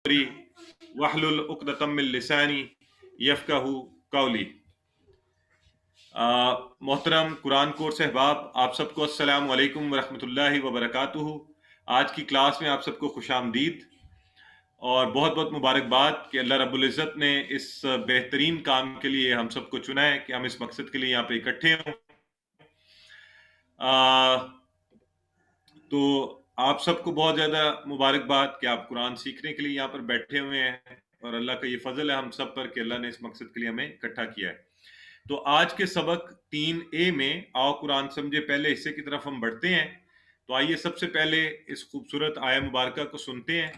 امری واحلل عقدۃ من لسانی یفقہوا قولی۔ محترم قرآن کورس احباب، آپ سب کو السلام علیکم ورحمۃ اللہ وبرکاتہ۔ آج کی کلاس میں آپ سب کو خوش آمدید اور بہت بہت مبارکباد کہ اللہ رب العزت نے اس بہترین کام کے لیے ہم سب کو چنا ہے کہ ہم اس مقصد کے لیے یہاں پہ اکٹھے ہوں۔ تو آپ سب کو بہت زیادہ مبارکباد کہ آپ قرآن سیکھنے کے لیے یہاں پر بیٹھے ہوئے ہیں، اور اللہ کا یہ فضل ہے ہم سب پر کہ اللہ نے اس مقصد کے لیے ہمیں اکٹھا کیا ہے۔ تو آج کے سبق 3A میں آؤ قرآن سمجھے پہلے حصے کی طرف ہم بڑھتے ہیں۔ تو آئیے سب سے پہلے اس خوبصورت آیہ مبارکہ کو سنتے ہیں۔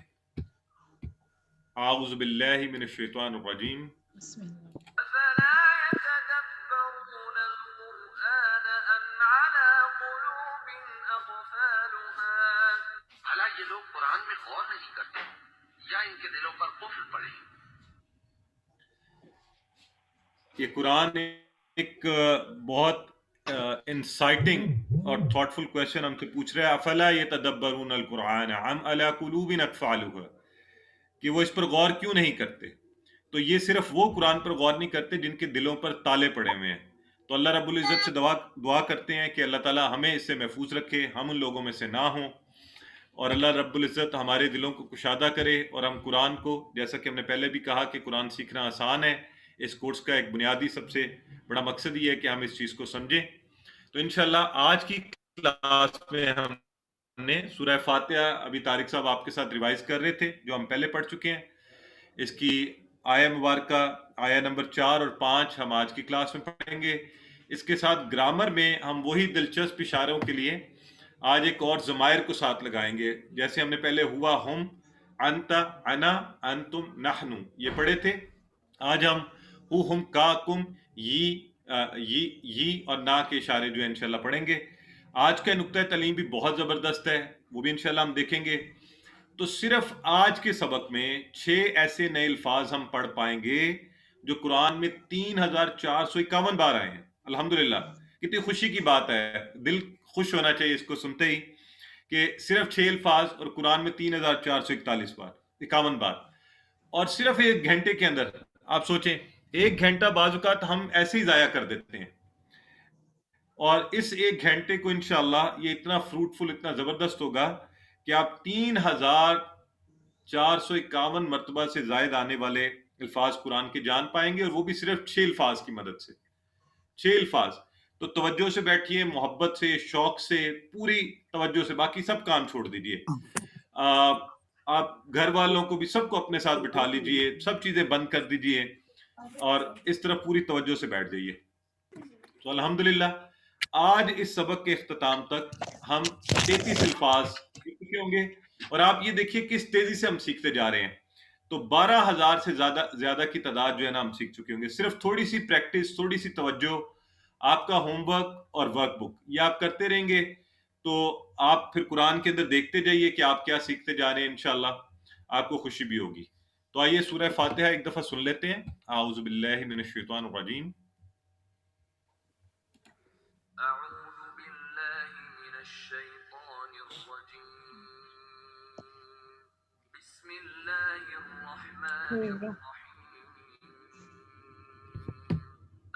اعوذ باللہ من الشیطان الرجیم۔ بسم اللہ۔ أفلا يتدبرون القرآن أم على قلوب أقفالها؟ بھلا یہ لوگ قرآن میں غور نہیں کرتے یا ان کے دلوں پر قفل پڑے؟ یہ قرآن ایک بہت انسائٹنگ اور تھاٹ فل کویشچن ہم سے پوچھ رہا ہے، افلا یتدبرون القرآن ام علی قلوب اقفالها، کہ وہ اس پر غور کیوں نہیں کرتے۔ تو یہ صرف وہ قرآن پر غور نہیں کرتے جن کے دلوں پر تالے پڑے ہوئے ہیں۔ تو اللہ رب العزت سے دعا کرتے ہیں کہ اللہ تعالیٰ ہمیں اس سے محفوظ رکھے، ہم ان لوگوں میں سے نہ ہوں، اور اللہ رب العزت ہمارے دلوں کو کشادہ کرے اور ہم قرآن کو، جیسا کہ ہم نے پہلے بھی کہا کہ قرآن سیکھنا آسان ہے، اس کورس کا ایک بنیادی سب سے بڑا مقصد یہ ہے کہ ہم اس چیز کو سمجھیں۔ تو انشاءاللہ آج کی کلاس میں ہم نے سورہ فاتحہ، ابھی طارق صاحب آپ کے ساتھ ریوائز کر رہے تھے جو ہم پہلے پڑھ چکے ہیں، اس کی آیہ مبارکہ آیہ نمبر 4 اور 5 ہم آج کی کلاس میں پڑھیں گے۔ اس کے ساتھ گرامر میں ہم وہی دلچسپ اشاروں کے لیے آج ایک اور ضمائر کو ساتھ لگائیں گے، جیسے ہم نے پہلے ہوا، ہم، انت، انا، انتم، نحن یہ پڑھے تھے۔ آج ہم ہو، ہم، کا، کم، یہ اور نا کے اشارے جو ہیں انشاءاللہ پڑھیں گے۔ آج کا نقطہ تعلیم بھی بہت زبردست ہے، وہ بھی انشاءاللہ ہم دیکھیں گے۔ تو صرف آج کے سبق میں 6 ایسے نئے الفاظ ہم پڑھ پائیں گے جو قرآن میں 3451 بار آئے ہیں۔ الحمدللہ، کتنی خوشی کی بات ہے، دل خوش ہونا چاہیے اس کو سنتے ہی کہ صرف 6 الفاظ اور قرآن میں 3441 بار، 51 بار، اور صرف 1 گھنٹے کے اندر۔ آپ سوچیں 1 گھنٹہ بعض اوقات ہم ایسے ہی ضائع کر دیتے ہیں، اور اس 1 گھنٹے کو انشاءاللہ یہ اتنا فروٹفل، اتنا زبردست ہوگا کہ آپ 3451 مرتبہ سے زائد آنے والے الفاظ قرآن کے جان پائیں گے، اور وہ بھی صرف 6 الفاظ کی مدد سے۔ 6 الفاظ۔ تو توجہ سے بیٹھیے، محبت سے، شوق سے، پوری توجہ سے، باقی سب کام چھوڑ دیجئے۔ آپ گھر والوں کو بھی سب کو اپنے ساتھ بٹھا لیجئے، سب چیزیں بند کر دیجئے اور اس طرف پوری توجہ سے بیٹھ جائیے۔ تو الحمدللہ آج اس سبق کے اختتام تک ہم 33 الفاظ سیکھ چکے ہوں گے، اور آپ یہ دیکھیے کس تیزی سے ہم سیکھتے جا رہے ہیں۔ تو 12,000 سے زیادہ کی تعداد جو ہے نا ہم سیکھ چکے ہوں گے۔ صرف تھوڑی سی پریکٹس، تھوڑی سی توجہ، آپ کا ہوم ورک اور ورک بک یہ آپ کرتے رہیں گے تو آپ پھر قرآن کے اندر دیکھتے جائیے کہ آپ کیا سیکھتے جا رہے ہیں، انشاءاللہ آپ کو خوشی بھی ہوگی۔ تو آئیے سورہ فاتحہ ایک دفعہ سن لیتے ہیں۔ اعوذ باللہ من الشیطان الرجیم۔ أعوذ بالله من الشيطان الرجيم، بسم الله الرحمن الرحيم،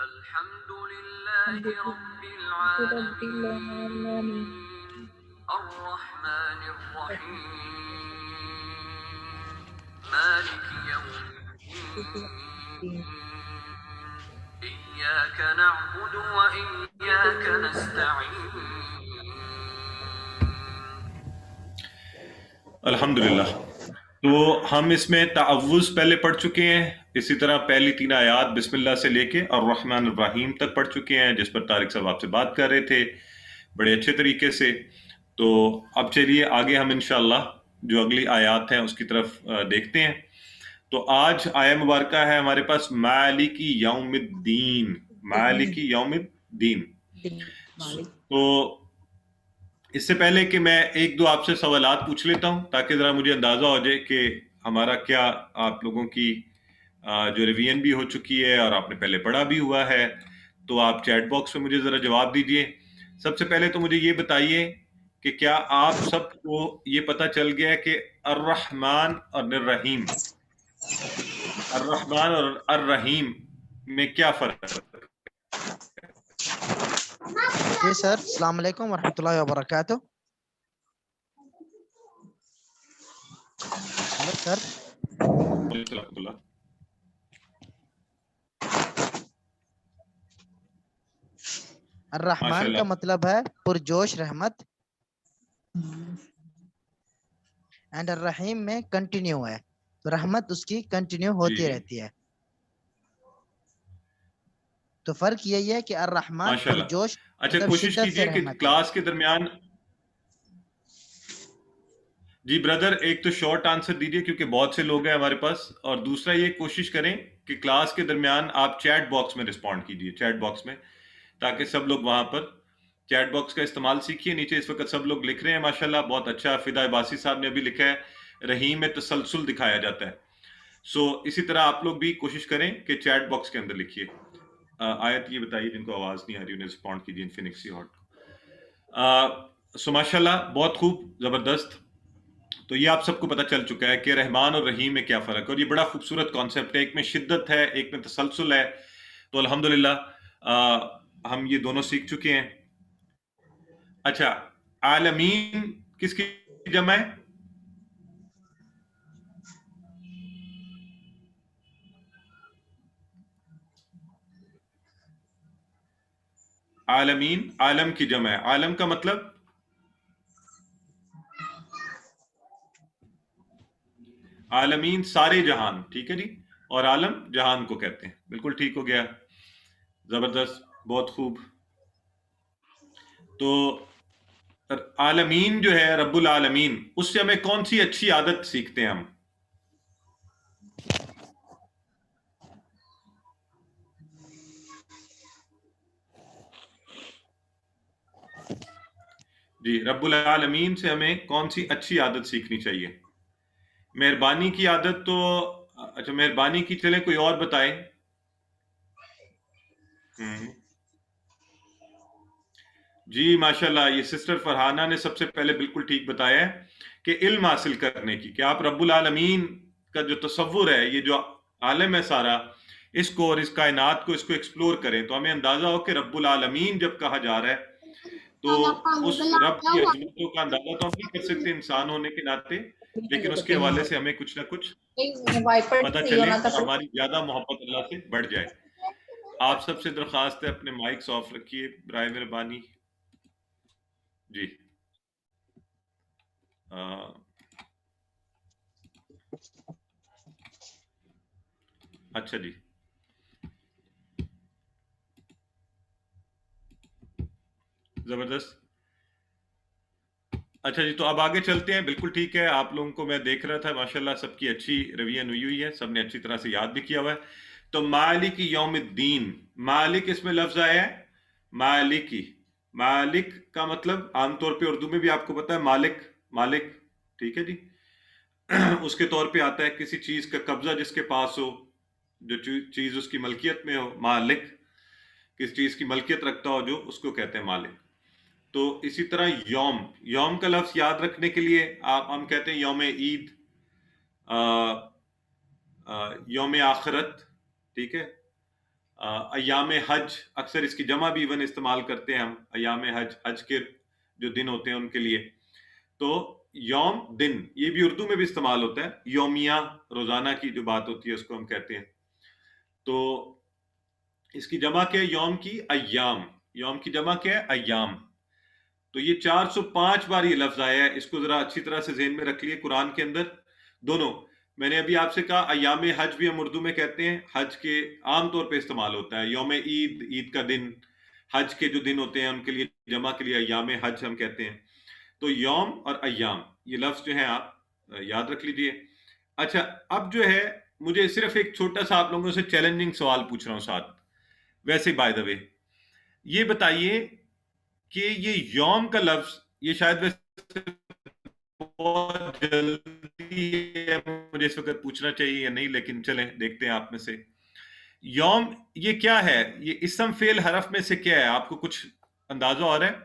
الحمد لله رب العالمين، الرحمن الرحيم، مالك يوم الدين، إياك نعبد وإياك نستعين۔ الحمدللہ۔ تو ہم اس میں تعوذ پہلے پڑھ چکے ہیں، اسی طرح پہلی 3 آیات بسم اللہ سے لے کے الرحمن الرحیم تک پڑھ چکے ہیں، جس پر طارق صاحب آپ سے بات کر رہے تھے بڑے اچھے طریقے سے۔ تو اب چلیے آگے ہم انشاءاللہ جو اگلی آیات ہیں اس کی طرف دیکھتے ہیں۔ تو آج آیہ مبارکہ ہے ہمارے پاس مالک یوم الدین، مالک یوم الدین۔ تو اس سے پہلے کہ میں 1-2 آپ سے سوالات پوچھ لیتا ہوں تاکہ ذرا مجھے اندازہ ہو جائے کہ ہمارا کیا آپ لوگوں کی جو ریویژن بھی ہو چکی ہے اور آپ نے پہلے پڑھا بھی ہوا ہے، تو آپ چیٹ باکس میں مجھے ذرا جواب دیجئے۔ سب سے پہلے تو مجھے یہ بتائیے کہ کیا آپ سب کو یہ پتہ چل گیا ہے کہ الرحمن اور الرحیم، الرحمن اور الرحیم میں کیا فرق ہے؟ جی سر، السلام علیکم ورحمۃ اللہ وبرکاتہ. Hello sir. الرحمن کا مطلب ہے پرجوش رحمت، اینڈ الرحیم میں کنٹینیو ہے، تو رحمت اس کی کنٹینیو ہوتی رہتی ہے. تو فرق یہی ہے کہ الرحمن پرجوش، اچھا مطلب کوشش شدت سے کیجئے کہ رحمت ہے. کلاس کے درمیان جی بردر ایک تو شارٹ آنسر دیجئے کیونکہ بہت سے لوگ ہیں ہمارے پاس، اور دوسرا یہ کوشش کریں کہ کلاس کے درمیان آپ چیٹ باکس میں رسپونڈ کیجئے، چیٹ باکس میں، تاکہ سب لوگ وہاں پر چیٹ باکس کا استعمال سیکھیے. نیچے اس وقت سب لوگ لکھ رہے ہیں ماشاءاللہ، بہت اچھا. فدا عباسی صاحب نے ابھی لکھا ہے رحیم میں تسلسل دکھایا جاتا ہے. سو اسی طرح آپ لوگ بھی کوشش کریں کہ چیٹ باکس کے اندر لکھیے. آیت یہ بتائیے جن کو آواز نہیں آ رہی انہیں رسپونڈ کیجیے انفینکسی ہاٹ. سو ماشاءاللہ بہت خوب، زبردست. تو یہ آپ سب کو پتہ چل چکا ہے کہ رحمان اور رحیم میں کیا فرق ہے، اور یہ بڑا خوبصورت کانسیپٹ ہے. ایک میں شدت ہے، ایک میں تسلسل ہے. تو الحمدللہ ہم یہ دونوں سیکھ چکے ہیں. اچھا، عالمین کس کی جمع ہے؟ عالمین عالم کی جمع ہے. عالم کا مطلب عالمین سارے جہان، ٹھیک ہے جی، اور عالم جہان کو کہتے ہیں. بالکل ٹھیک ہو گیا، زبردست، بہت خوب. تو عالمین جو ہے رب العالمین، اس سے ہمیں کون سی اچھی عادت سیکھتے ہیں ہم؟ جی، رب العالمین سے ہمیں کون سی اچھی عادت سیکھنی چاہیے؟ مہربانی کی عادت تو اچھا مہربانی کی، چلیں کوئی اور بتائیں. جی ماشاءاللہ، یہ سسٹر فرحانہ نے سب سے پہلے بالکل ٹھیک بتایا ہے کہ علم حاصل کرنے کی، کہ آپ رب العالمین کا جو تصور ہے، یہ جو عالم ہے سارا، اس کو اور اس کائنات کو، اس کو ایکسپلور کریں تو ہمیں اندازہ ہو کہ رب العالمین جب کہا جا رہا ہے تو اس رب کی عظمتوں کا اندازہ تو ہم نہیں کر سکتے انسان ہونے کے ناطے، لیکن اس کے حوالے سے ہمیں کچھ نہ کچھ پتہ چلے اور ہماری زیادہ محبت اللہ سے بڑھ جائے. آپ سب سے درخواست ہے اپنے مائکس آف رکھیے برائے مہربانی. جی اچھا جی، زبردست. اچھا جی، تو اب آگے چلتے ہیں. بالکل ٹھیک ہے، آپ لوگوں کو میں دیکھ رہا تھا ماشاءاللہ سب کی اچھی رویہ ہوئی ہے، سب نے اچھی طرح سے یاد بھی کیا ہوا ہے. تو مالک یوم الدین، مالک اس میں لفظ آیا ہے مالکی. مالک کا مطلب عام طور پہ اردو میں بھی آپ کو پتا ہے مالک، مالک، ٹھیک ہے جی. اس کے طور پہ آتا ہے کسی چیز کا قبضہ جس کے پاس ہو، جو چیز اس کی ملکیت میں ہو. مالک کس چیز کی ملکیت رکھتا ہو جو، اس کو کہتے ہیں مالک. تو اسی طرح یوم، یوم کا لفظ یاد رکھنے کے لیے ہم کہتے ہیں یوم عید، یوم آخرت، ٹھیک ہے. ایام حج، اکثر اس کی جمع بھی ایون استعمال کرتے ہیں ہم، ایام حج، حج کے جو دن ہوتے ہیں ان کے لیے. تو یوم دن، یہ بھی اردو میں بھی استعمال ہوتا ہے. یومیہ روزانہ کی جو بات ہوتی ہے اس کو ہم کہتے ہیں. تو اس کی جمع کیا ہے یوم کی؟ ایام. یوم کی جمع کیا ہے؟ ایام. تو یہ 405 بار یہ لفظ آیا ہے. اس کو ذرا اچھی طرح سے ذہن میں رکھ لیے. قرآن کے اندر دونوں، میں نے ابھی آپ سے کہا ایام حج بھی ہم اردو میں کہتے ہیں، حج کے عام طور پہ استعمال ہوتا ہے. یوم عید، عید کا دن، حج کے جو دن ہوتے ہیں ان کے لیے جمع کے لیے ایام حج ہم کہتے ہیں. تو یوم اور ایام یہ لفظ جو ہیں آپ یاد رکھ لیجئے. اچھا، اب جو ہے مجھے صرف ایک چھوٹا سا آپ لوگوں سے چیلنجنگ سوال پوچھ رہا ہوں ساتھ، ویسے بائی دا وے یہ بتائیے کہ یہ یوم کا لفظ، یہ شاید بہت جلدی ہے مجھے اس وقت پوچھنا چاہیے یا نہیں، لیکن چلیں دیکھتے ہیں آپ میں سے. یوم یہ کیا ہے؟ یہ اسم فعل حرف میں سے کیا ہے؟ آپ کو کچھ اندازہ آ رہا ہے؟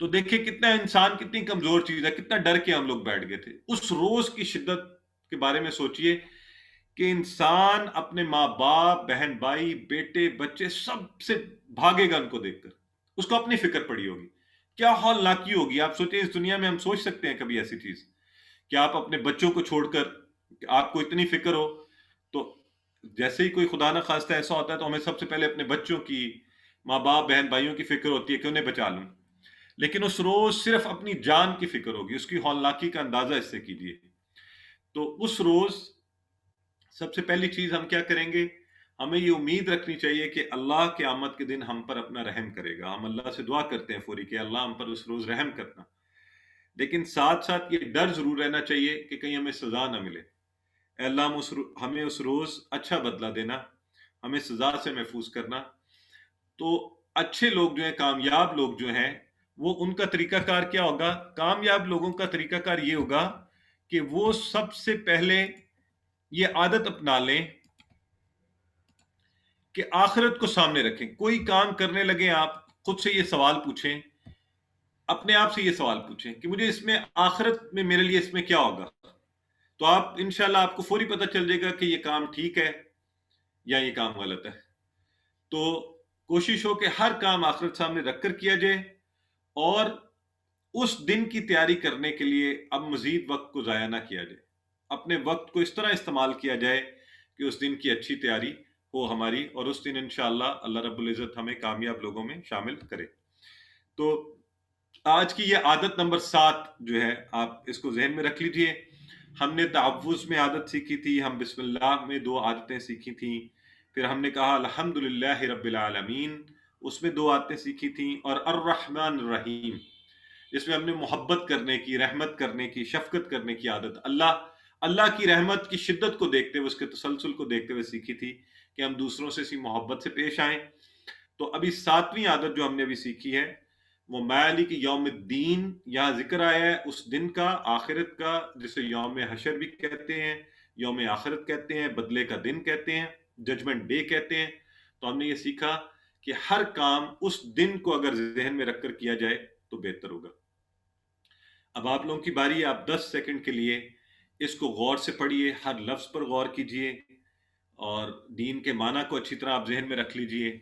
تو دیکھیں کتنا انسان کتنی کمزور چیز ہے، کتنا ڈر کے ہم لوگ بیٹھ گئے تھے. اس روز کی شدت کے بارے میں سوچئے کہ انسان اپنے ماں باپ، بہن بھائی، بیٹے بچے سب سے بھاگے گا ان کو دیکھ کر. اس کو اپنی فکر پڑی ہوگی، کیا ہولناکی ہوگی. آپ سوچیں اس دنیا میں ہم سوچ سکتے ہیں کبھی ایسی چیز کہ آپ اپنے بچوں کو چھوڑ کر آپ کو اتنی فکر ہو. تو جیسے ہی کوئی خدا نہ خواستہ ایسا ہوتا ہے تو ہمیں سب سے پہلے اپنے بچوں کی، ماں باپ بہن بھائیوں کی فکر ہوتی ہے کہ انہیں بچا لوں. لیکن اس روز صرف اپنی جان کی فکر ہوگی. اس کی ہولناکی کا اندازہ اس سے کیجیے. تو اس روز سب سے پہلی چیز ہم کیا کریں گے؟ ہمیں یہ امید رکھنی چاہیے کہ اللہ قیامت کے دن ہم پر اپنا رحم کرے گا. ہم اللہ سے دعا کرتے ہیں فوری کہ اللہ ہم پر اس روز رحم کرنا. لیکن ساتھ ساتھ یہ ڈر ضرور رہنا چاہیے کہ کہیں ہمیں سزا نہ ملے. اے اللہ ہمیں اس روز اچھا بدلہ دینا، ہمیں سزا سے محفوظ کرنا. تو اچھے لوگ جو ہیں، کامیاب لوگ جو ہیں، وہ ان کا طریقہ کار کیا ہوگا؟ کامیاب لوگوں کا طریقہ کار یہ ہوگا کہ وہ سب سے پہلے یہ عادت اپنا لیں کہ آخرت کو سامنے رکھیں. کوئی کام کرنے لگے آپ خود سے یہ سوال پوچھیں، اپنے آپ سے یہ سوال پوچھیں کہ مجھے اس میں آخرت میں میرے لیے اس میں کیا ہوگا. تو آپ انشاءاللہ آپ کو فوری پتہ چل جائے گا کہ یہ کام ٹھیک ہے یا یہ کام غلط ہے. تو کوشش ہو کہ ہر کام آخرت سامنے رکھ کر کیا جائے، اور اس دن کی تیاری کرنے کے لیے اب مزید وقت کو ضائع نہ کیا جائے. اپنے وقت کو اس طرح استعمال کیا جائے کہ اس دن کی اچھی تیاری ہو ہماری، اور اس دن انشاءاللہ اللہ رب العزت ہمیں کامیاب لوگوں میں شامل کرے. تو آج کی یہ عادت نمبر 7 جو ہے، آپ اس کو ذہن میں رکھ لیجئے. ہم نے تعوذ میں عادت سیکھی تھی، ہم بسم اللہ میں 2 عادتیں سیکھی تھیں، پھر ہم نے کہا الحمدللہ رب العالمین، اس میں 2 عادتیں سیکھی تھیں، اور الرحمن الرحیم جس میں ہم نے محبت کرنے کی، رحمت کرنے کی، شفقت کرنے کی عادت اللہ کی رحمت کی شدت کو دیکھتے ہوئے، اس کے تسلسل کو دیکھتے ہوئے سیکھی تھی کہ ہم دوسروں سے اسی محبت سے پیش آئیں. تو ابھی 7ویں عادت جو ہم نے ابھی سیکھی ہے وہ مالک یوم الدین. یہاں ذکر آیا ہے اس دن کا، آخرت کا، جسے یوم حشر بھی کہتے ہیں، یوم آخرت کہتے ہیں، بدلے کا دن کہتے ہیں، ججمنٹ ڈے کہتے ہیں. تو ہم نے یہ سیکھا کہ ہر کام اس دن کو اگر ذہن میں رکھ کر کیا جائے تو بہتر ہوگا. اب آپ لوگوں کی باری ہے، آپ 10 سیکنڈ کے لیے اس کو غور سے پڑھیے، ہر لفظ پر غور کیجئے، اور دین کے معنی کو اچھی طرح آپ ذہن میں رکھ لیجئے.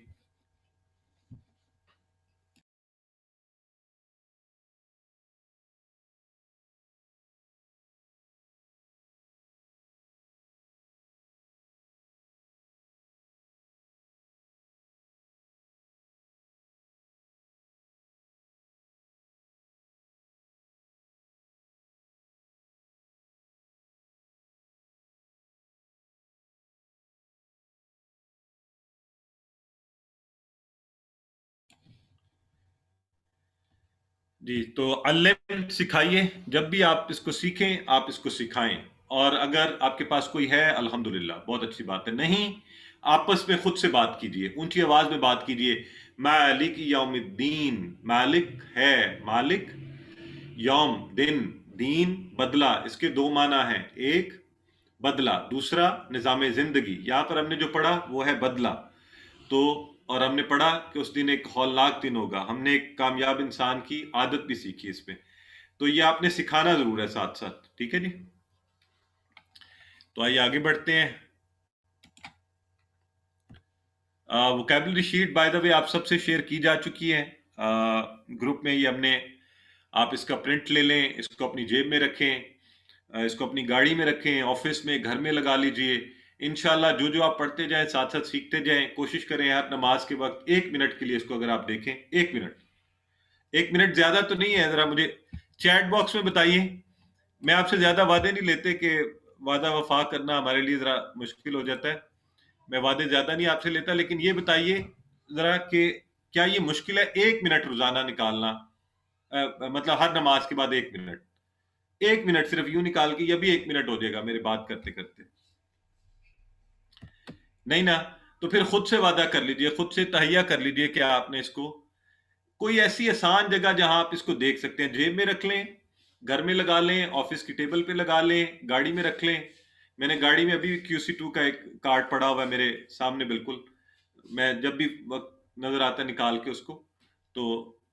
جی، تو علم سکھائیے. جب بھی آپ اس کو سیکھیں آپ اس کو سکھائیں، اور اگر آپ کے پاس کوئی ہے الحمدللہ بہت اچھی بات ہے، نہیں آپس میں خود سے بات کیجئے، اونچی آواز میں بات کیجئے. مالک یوم الدین، مالک ہے، مالک یوم دن، دین بدلہ، اس کے 2 معنی ہیں، ایک بدلہ، دوسرا نظام زندگی. یہاں پر ہم نے جو پڑھا وہ ہے بدلہ. تو اور ہم نے پڑھا کہ اس دن ایک ہولناک دن ہوگا. ہم نے ایک کامیاب انسان کی عادت بھی سیکھی اس پہ. تو یہ آپ نے سکھانا ضرور ہے ساتھ ساتھ، ٹھیک ہے جی. تو آئیے آگے بڑھتے ہیں. ووکیبلری شیٹ بائی دا وے آپ سب سے شیئر کی جا چکی ہے گروپ میں. یہ ہم نے، آپ اس کا پرنٹ لے لیں، اس کو اپنی جیب میں رکھیں، اس کو اپنی گاڑی میں رکھیں، آفس میں، گھر میں لگا لیجئے. انشاءاللہ جو آپ پڑھتے جائیں ساتھ ساتھ سیکھتے جائیں. کوشش کریں ہر نماز کے وقت 1 منٹ کے لیے اس کو اگر آپ دیکھیں، 1 منٹ زیادہ تو نہیں ہے. ذرا مجھے چیٹ باکس میں بتائیے. میں آپ سے زیادہ وعدے نہیں لیتے کہ وعدہ وفا کرنا ہمارے لیے ذرا مشکل ہو جاتا ہے. میں وعدے زیادہ نہیں آپ سے لیتا، لیکن یہ بتائیے ذرا کہ کیا یہ مشکل ہے 1 منٹ روزانہ نکالنا؟ مطلب ہر نماز کے بعد 1 منٹ، 1 منٹ صرف یوں نکال کے، یہ بھی 1 منٹ ہو جائے گا میرے بات کرتے کرتے. نہیں نا؟ تو پھر خود سے وعدہ کر لیجئے، خود سے تہیہ کر لیجئے کہ آپ نے اس کو کوئی ایسی آسان جگہ جہاں آپ اس کو دیکھ سکتے ہیں، جیب میں رکھ لیں، گھر میں لگا لیں، آفس کی ٹیبل پہ لگا لیں، گاڑی میں رکھ لیں. میں نے گاڑی میں ابھی QC2 کا ایک کارڈ پڑا ہوا ہے میرے سامنے بالکل. میں جب بھی وقت نظر آتا ہے نکال کے اس کو تو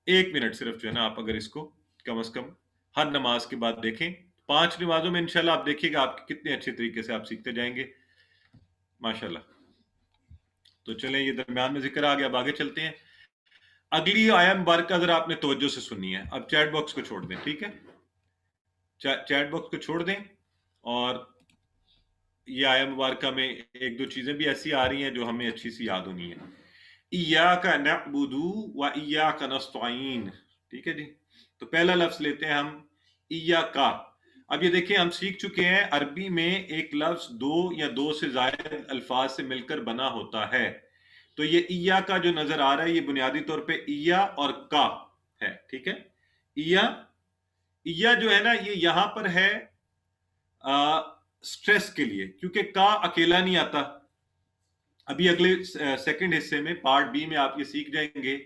1 منٹ صرف جو ہے نا آپ اگر اس کو کم از کم ہر نماز کے بعد دیکھیں، 5 نمازوں میں انشاءاللہ آپ دیکھیے گا آپ کتنے اچھے طریقے سے آپ سیکھتے جائیں گے ماشاءاللہ. تو چلیں یہ درمیان میں ذکر آ گیا، اب آگے چلتے ہیں. اگلی آیا مبارکہ ذرا آپ نے توجہ سے سننی ہے. اب چیٹ باکس کو چھوڑ دیں، ٹھیک ہے، چیٹ باکس کو چھوڑ دیں. اور یہ آیا مبارکہ میں ایک دو چیزیں بھی ایسی آ رہی ہیں جو ہمیں اچھی سی یاد ہونی ہے. ایاک نعبد و ایاک نستعین، ٹھیک ہے جی. تو پہلا لفظ لیتے ہیں ہم ایاک. اب یہ دیکھیں ہم سیکھ چکے ہیں عربی میں ایک لفظ دو یا دو سے زائد الفاظ سے مل کر بنا ہوتا ہے. تو یہ ایا کا جو نظر آ رہا ہے یہ بنیادی طور پہ ایا اور کا ہے، ٹھیک ہے. ایا جو ہے نا یہ یہاں پر ہے سٹریس کے لیے، کیونکہ کا اکیلا نہیں آتا. ابھی اگلے سیکنڈ حصے میں پارٹ بی میں آپ یہ سیکھ جائیں گے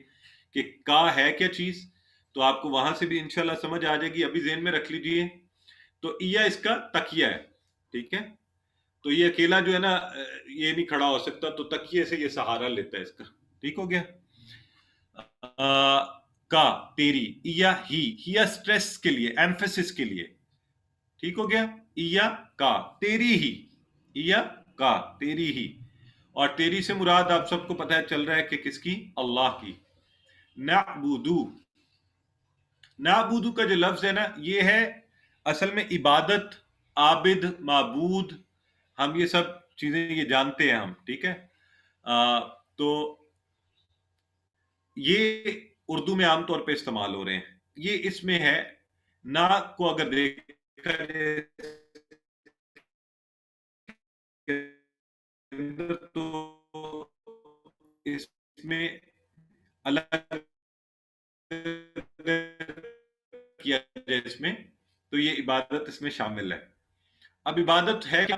کہ کا ہے کیا چیز، تو آپ کو وہاں سے بھی انشاءاللہ سمجھ آ جائے گی. ابھی ذہن میں رکھ لیجئے. تو ایا اس کا تکیہ ہے، ٹھیک ہے. تو یہ اکیلا جو ہے نا یہ نہیں کھڑا ہو سکتا، تو تکیے سے یہ سہارا لیتا ہے اس کا. ٹھیک ہو گیا. کا تیری، ایا ہی سٹریس کے لیے، ایمفیسس کے لیے. ٹھیک ہو گیا. ایا کا تیری ہی، ایا کا تیری ہی. اور تیری سے مراد آپ سب کو پتہ ہے چل رہا ہے کہ کس کی؟ اللہ کی. نعبدو، نعبدو کا جو لفظ ہے نا یہ ہے اصل میں عبادت، عابد، معبود، ہم یہ سب چیزیں یہ جانتے ہیں ہم، ٹھیک ہے. تو یہ اردو میں عام طور پہ استعمال ہو رہے ہیں. یہ اس میں ہے نا کو اگر دیکھا جائے تو اس میں الگ کیا جائے اس میں تو یہ عبادت اس میں شامل ہے. اب عبادت ہے کہ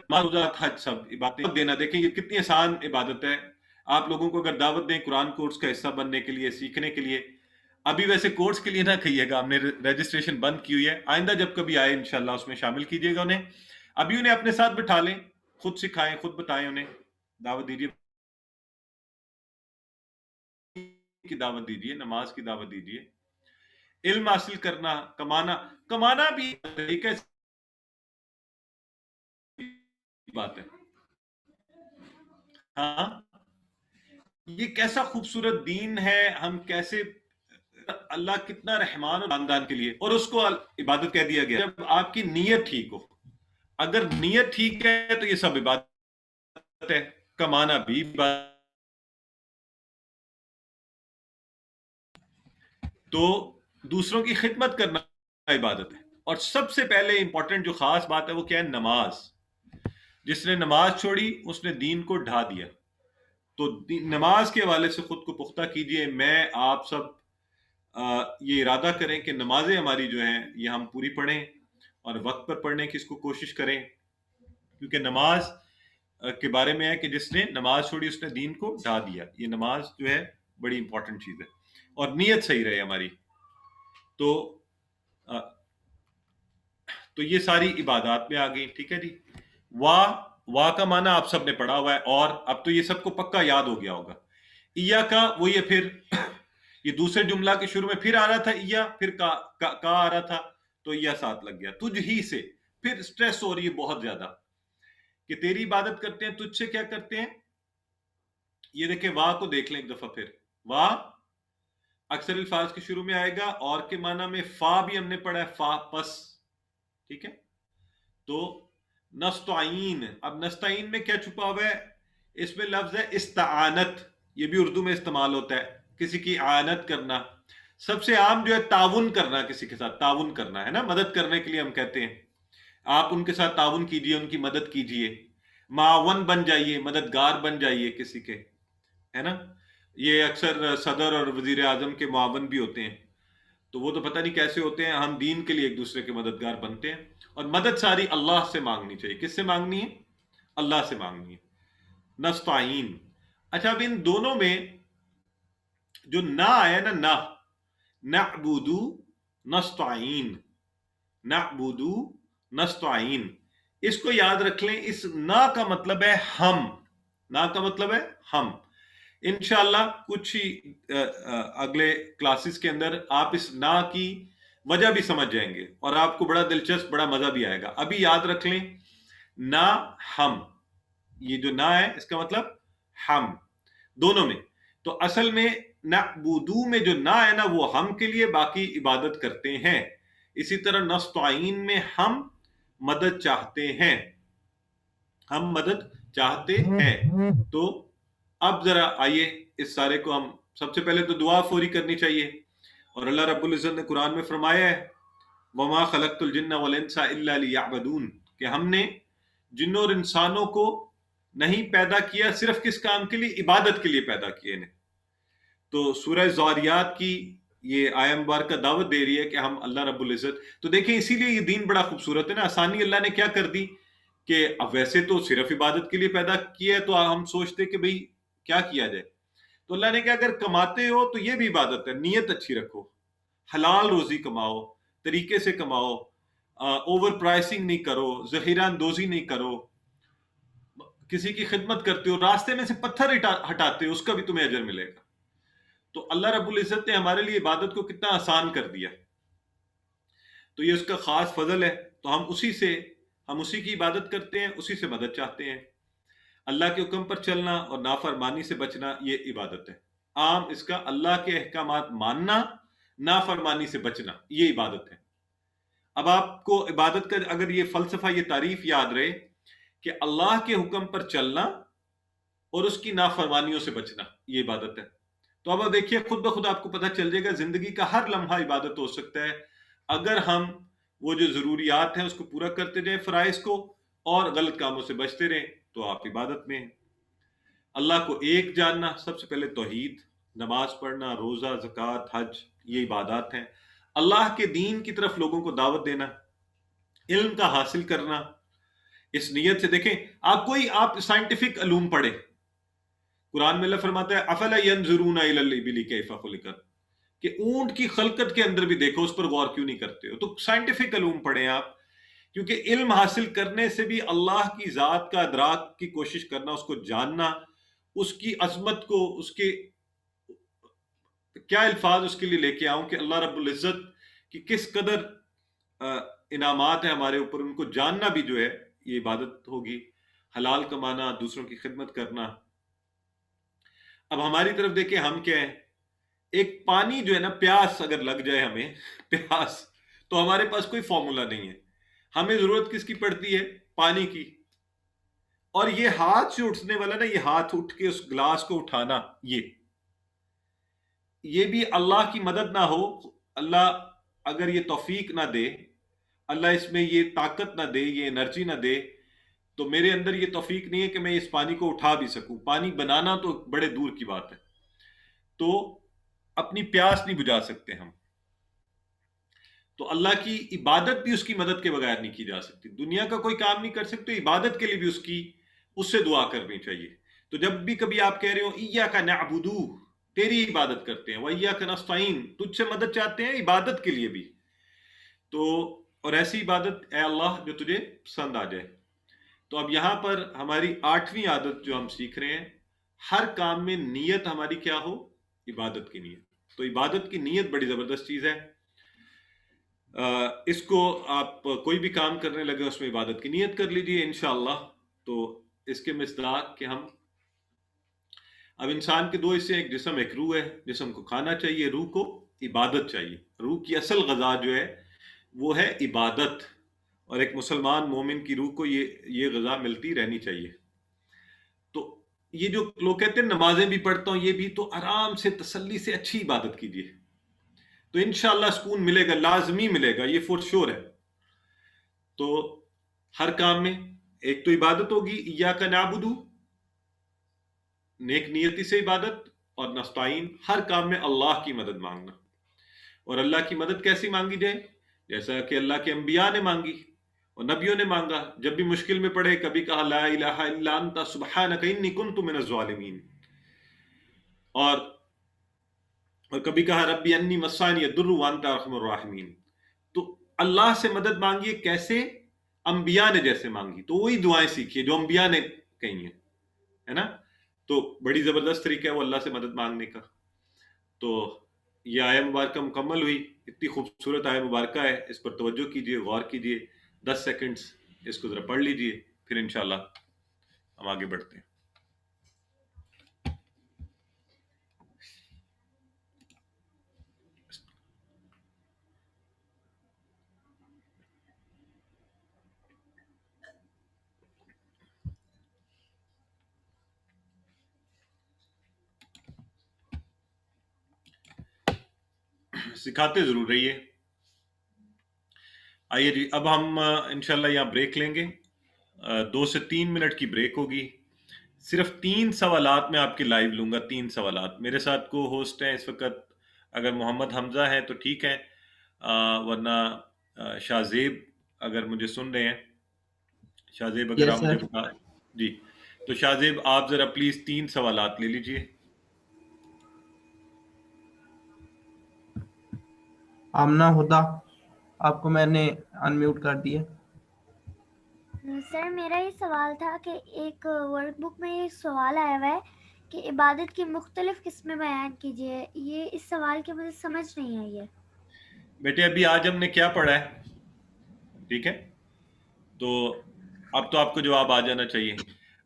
حج سب عبادت دینا. دیکھیں یہ کتنی آسان عبادت ہے. آپ لوگوں کو اگر دعوت دیں قرآن کورس کا حصہ بننے کے لیے، سیکھنے کے لیے، ابھی ویسے کورس کے لیے نہ کہیے گا، ہم نے رجسٹریشن بند کی ہوئی ہے، آئندہ جب کبھی آئے انشاءاللہ اس میں شامل کیجیے گا انہیں. ابھی انہیں اپنے ساتھ بٹھا لیں، خود سکھائیں، خود بتائیں، انہیں دعوت دیجیے، کی دعوت دیجیے، نماز کی دعوت دیجیے. علم حاصل کرنا، کمانا بھی طریقہ بات ہے. ہاں یہ کیسا خوبصورت دین ہے، ہم کیسے، اللہ کتنا رحمان اور خاندان کے لیے، اور اس کو عبادت کہہ دیا گیا جب آپ کی نیت ٹھیک ہو. اگر نیت ٹھیک ہے تو یہ سب عبادت ہے. کمانا بھی عبادت. تو دوسروں کی خدمت کرنا عبادت ہے. اور سب سے پہلے امپورٹنٹ جو خاص بات ہے وہ کیا ہے؟ نماز. جس نے نماز چھوڑی اس نے دین کو ڈھا دیا. تو نماز کے حوالے سے خود کو پختہ کیجئے. میں آپ سب یہ ارادہ کریں کہ نمازیں ہماری جو ہیں یہ ہم پوری پڑھیں اور وقت پر پڑھنے کی اس کو کوشش کریں، کیونکہ نماز کے بارے میں ہے کہ جس نے نماز چھوڑی اس نے دین کو ڈھا دیا. یہ نماز جو ہے بڑی امپورٹنٹ چیز ہے، اور نیت صحیح رہے ہماری. تو یہ ساری عبادات میں آ گئی، ٹھیک ہے جی. واہ کا معنی آپ سب نے پڑھا ہوا ہے، اور اب تو یہ سب کو پکا یاد ہو گیا ہوگا. ایا کا وہ یہ پھر یہ دوسرے جملہ کے شروع میں پھر آ رہا تھا ایا، پھر کا آ رہا تھا، تو ایا ساتھ لگ گیا. تجھ ہی سے، پھر سٹریس ہو رہی ہے بہت زیادہ کہ تیری عبادت کرتے ہیں، تجھ سے کیا کرتے ہیں. یہ دیکھیں واہ کو دیکھ لیں ایک دفعہ پھر. واہ اکثر الفاظ کے شروع میں آئے گا، اور کے معنی میں فا بھی ہم نے پڑھا ہے، فا پس، ٹھیک ہے. تو نستعین، اب نستعین میں کیا چھپا ہوا ہے؟ اس میں لفظ ہے استعانت. یہ بھی اردو میں استعمال ہوتا ہے، کسی کی اعانت کرنا. سب سے عام جو ہے تعاون کرنا، کسی کے ساتھ تعاون کرنا ہے نا، مدد کرنے کے لیے ہم کہتے ہیں آپ ان کے ساتھ تعاون کیجئے، ان کی مدد کیجئے. معاون بن جائیے، مددگار بن جائیے کسی کے، ہے نا. یہ اکثر صدر اور وزیر اعظم کے معاون بھی ہوتے ہیں، تو وہ تو پتہ نہیں کیسے ہوتے ہیں. ہم دین کے لیے ایک دوسرے کے مددگار بنتے ہیں، اور مدد ساری اللہ سے مانگنی چاہیے. کس سے مانگنی ہے؟ اللہ سے مانگنی ہے. نستعین. اچھا اب ان دونوں میں جو نہ آیا نا، نعبدو نستعین، نعبدو نستعین، اس کو یاد رکھ لیں. اس نا کا مطلب ہے ہم، نا کا مطلب ہے ہم. انشاءاللہ کچھ ہی اگلے کلاسز کے اندر آپ اس نا کی وجہ بھی سمجھ جائیں گے اور آپ کو بڑا دلچسپ بڑا مزہ بھی آئے گا. ابھی یاد رکھ لیں نا ہم، یہ جو نا ہے اس کا مطلب ہم دونوں میں. تو اصل میں نعبدو میں جو نا ہے نا وہ ہم کے لیے، باقی عبادت کرتے ہیں. اسی طرح نستعین میں ہم مدد چاہتے ہیں، ہم مدد چاہتے ہیں. تو اب ذرا آئیے اس سارے کو ہم سب سے پہلے تو دعا فوری کرنی چاہیے. اور اللہ رب العزت نے قرآن میں فرمایا ہے وما خلقت الجن والانس الا لیعبدون، کہ ہم نے جنوں اور انسانوں کو نہیں پیدا کیا صرف کس کام کے لیے؟ عبادت کے لیے پیدا کیے انہیں. تو سورہ زاریات کی یہ آیہ مبارکہ دعوت دے رہی ہے کہ ہم اللہ رب العزت، تو دیکھیں اسی لیے یہ دین بڑا خوبصورت ہے نا. آسانی اللہ نے کیا کر دی کہ اب ویسے تو صرف عبادت کے لیے پیدا کیا ہے، تو ہم سوچتے کہ بھئی کیا کیا جائے. تو اللہ نے کہا اگر کماتے ہو تو یہ بھی عبادت ہے، نیت اچھی رکھو، حلال روزی کماؤ، طریقے سے کماؤ، اوور پرائسنگ نہیں کرو، ذخیرہ اندوزی نہیں کرو، کسی کی خدمت کرتے ہو، راستے میں سے پتھر ہٹاتے ہو، اس کا بھی تمہیں اجر ملے گا. تو اللہ رب العزت نے ہمارے لیے عبادت کو کتنا آسان کر دیا. تو یہ اس کا خاص فضل ہے. تو ہم اسی کی عبادت کرتے ہیں، اسی سے مدد چاہتے ہیں. اللہ کے حکم پر چلنا اور نافرمانی سے بچنا یہ عبادت ہے. عام اس کا اللہ کے احکامات ماننا، نافرمانی سے بچنا، یہ عبادت ہے. اب آپ کو عبادت کا اگر یہ فلسفہ، یہ تعریف یاد رہے کہ اللہ کے حکم پر چلنا اور اس کی نافرمانیوں سے بچنا یہ عبادت ہے. تو اب دیکھیے خود بخود آپ کو پتہ چل جائے گا زندگی کا ہر لمحہ عبادت ہو سکتا ہے اگر ہم وہ جو ضروریات ہیں اس کو پورا کرتے جائیں، فرائض کو، اور غلط کاموں سے بچتے رہیں، تو آپ عبادت میں ہیں. اللہ کو ایک جاننا، سب سے پہلے توحید، نماز پڑھنا، روزہ، زکوٰۃ، حج، یہ عبادات ہیں. اللہ کے دین کی طرف لوگوں کو دعوت دینا، علم کا حاصل کرنا اس نیت سے. دیکھیں آپ سائنٹیفک علوم پڑھیں، قرآن میں اللہ فرماتا ہے افلا ينظرون الى الابل كيف خلقت، کہ اونٹ کی خلقت کے اندر بھی دیکھو، اس پر غور کیوں نہیں کرتے ہو. تو سائنٹیفک علوم پڑھیں آپ، کیونکہ علم حاصل کرنے سے بھی اللہ کی ذات کا ادراک کی کوشش کرنا، اس کو جاننا، اس کی عظمت کو، اس کے کیا الفاظ اس کے لیے لے کے آؤں کہ اللہ رب العزت کی کس قدر انعامات ہیں ہمارے اوپر، ان کو جاننا بھی جو ہے یہ عبادت ہوگی. حلال کمانا، دوسروں کی خدمت کرنا. اب ہماری طرف دیکھیں ہم کیا ہیں، ایک پانی جو ہے نا، پیاس اگر لگ جائے ہمیں پیاس، تو ہمارے پاس کوئی فارمولا نہیں ہے. ہمیں ضرورت کس کی پڑتی ہے؟ پانی کی. اور یہ ہاتھ سے اٹھنے والا نا، یہ ہاتھ اٹھ کے اس گلاس کو اٹھانا، یہ بھی اللہ کی مدد نہ ہو، اللہ اگر یہ توفیق نہ دے، اللہ اس میں یہ طاقت نہ دے، یہ انرجی نہ دے، تو میرے اندر یہ توفیق نہیں ہے کہ میں اس پانی کو اٹھا بھی سکوں. پانی بنانا تو بڑے دور کی بات ہے. تو اپنی پیاس نہیں بجھا سکتے ہم. تو اللہ کی عبادت بھی اس کی مدد کے بغیر نہیں کی جا سکتی. دنیا کا کوئی کام نہیں کر سکتے، عبادت کے لیے بھی اس سے دعا کرنی چاہیے. تو جب بھی کبھی آپ کہہ رہے ہو ایاک نعبد، تیری عبادت کرتے ہیں، وایاک نستعین، تجھ سے مدد چاہتے ہیں، عبادت کے لیے بھی. تو اور ایسی عبادت اے اللہ جو تجھے پسند آ جائے. تو اب یہاں پر ہماری 8ویں عادت جو ہم سیکھ رہے ہیں، ہر کام میں نیت ہماری کیا ہو؟ عبادت کی نیت. تو عبادت کی نیت بڑی زبردست چیز ہے. اس کو آپ کوئی بھی کام کرنے لگے اس میں عبادت کی نیت کر لیجئے انشاءاللہ. تو اس کے مصداق کہ ہم اب انسان کے 2 حصے، ایک جسم ایک روح ہے. جسم کو کھانا چاہیے، روح کو عبادت چاہیے. روح کی اصل غذا جو ہے وہ ہے عبادت، اور ایک مسلمان مومن کی روح کو یہ غذا ملتی رہنی چاہیے. تو یہ جو لوگ کہتے ہیں نمازیں بھی پڑھتا ہوں، یہ بھی، تو آرام سے تسلی سے اچھی عبادت کیجیے، تو انشاءاللہ سکون ملے گا، لازمی ملے گا، یہ فور شور ہے. تو ہر کام میں ایک تو عبادت ہوگی، ایاک نعبد، نیک نیتی سے عبادت، اور نستعین، ہر کام میں اللہ کی مدد مانگنا. اور اللہ کی مدد کیسی مانگی جائے؟ جیسا کہ اللہ کے انبیاء نے مانگی اور نبیوں نے مانگا. جب بھی مشکل میں پڑے کبھی کہا لا الہ الا انت سبحانک انی کنت من الظالمین، اور کبھی کہا ربی انی مسانی الضر وانت ارحم الراحمین. تو اللہ سے مدد مانگیے کیسے؟ انبیاء نے جیسے مانگی. تو وہی دعائیں سیکھیے جو انبیاء نے کہی ہیں، ہے نا. تو بڑی زبردست طریقہ ہے وہ اللہ سے مدد مانگنے کا. تو یہ آیہ مبارکہ مکمل ہوئی. اتنی خوبصورت آیہ مبارکہ ہے, اس پر توجہ کیجئے, غور کیجئے. 10 سیکنڈز اس کو ذرا پڑھ لیجئے, پھر انشاءاللہ ہم آگے بڑھتے ہیں. سکھاتے ضرور رہیے. آئیے جی, اب ہم انشاءاللہ یہاں بریک لیں گے. 2 سے 3 منٹ کی بریک ہوگی. صرف 3 سوالات میں آپ کے لائیو لوں گا. 3 سوالات. میرے ساتھ کو ہوسٹ ہیں اس وقت, اگر محمد حمزہ ہے تو ٹھیک ہے, ورنہ شاہ زیب اگر مجھے سن رہے ہیں. شاہ زیب اگر یس آپ مجھے سر. بتا جی, تو شاہ زیب آپ ذرا پلیز 3 سوالات لے لیجئے. آمنہ ہدا, آپ کو میں نے ان میوٹ کر دیا. سر میرا یہ سوال تھا کہ ایک ورک بک میں یہ سوال آیا ہوا ہے کہ عبادت کی مختلف قسمیں بیان کیجیے. یہ اس سوال کی مجھے سمجھ نہیں آئی ہے. بیٹے ابھی آج ہم نے کیا پڑھا ہے, ٹھیک ہے, تو اب تو آپ کو جواب آ جانا چاہیے.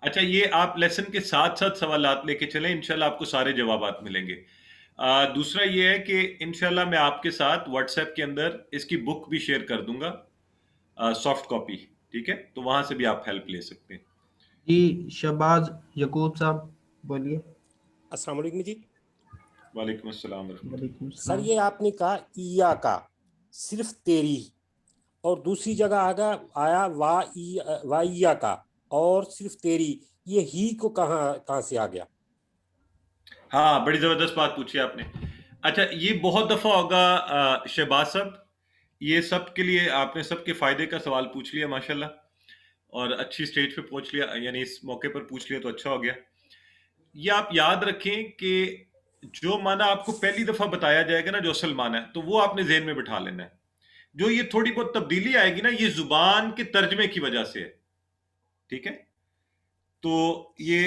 اچھا, یہ آپ لیسن کے ساتھ ساتھ سوالات لے کے چلیں, انشاءاللہ آپ کو سارے جوابات ملیں گے. دوسرا یہ ہے کہ انشاءاللہ میں آپ کے ساتھ واٹس ایپ کے اندر اس کی بک بھی شیئر کر دوں گا, سافٹ کاپی, ٹھیک ہے, تو وہاں سے بھی آپ ہیلپ لے سکتے ہیں. جی شہباز یعقوب صاحب بولیے. السلام علیکم جی. وعلیکم السلام ورحمۃ اللہ. وعلیکم سر السلام. یہ آپ نے کہا ایا کا, صرف تیری, اور دوسری جگہ آیا وایا کا اور صرف تیری, یہ ہی کو کہاں سے آ گیا؟ ہاں, بڑی زبردست بات پوچھی آپ نے. اچھا, یہ بہت دفعہ ہوگا شہباز صاحب, یہ سب کے لیے آپ نے سب کے فائدے کا سوال پوچھ لیا ماشاءاللہ, اور اچھی سٹیج پہ پہنچ لیا, یعنی اس موقع پر پوچھ لیا تو اچھا ہو گیا. یہ آپ یاد رکھیں کہ جو معنی آپ کو پہلی دفعہ بتایا جائے گا نا, جو اصل معنی ہے, تو وہ آپ نے ذہن میں بٹھا لینا ہے. جو یہ تھوڑی بہت تبدیلی آئے گی نا, یہ زبان کے ترجمے کی وجہ سے ہے, ٹھیک ہے. تو یہ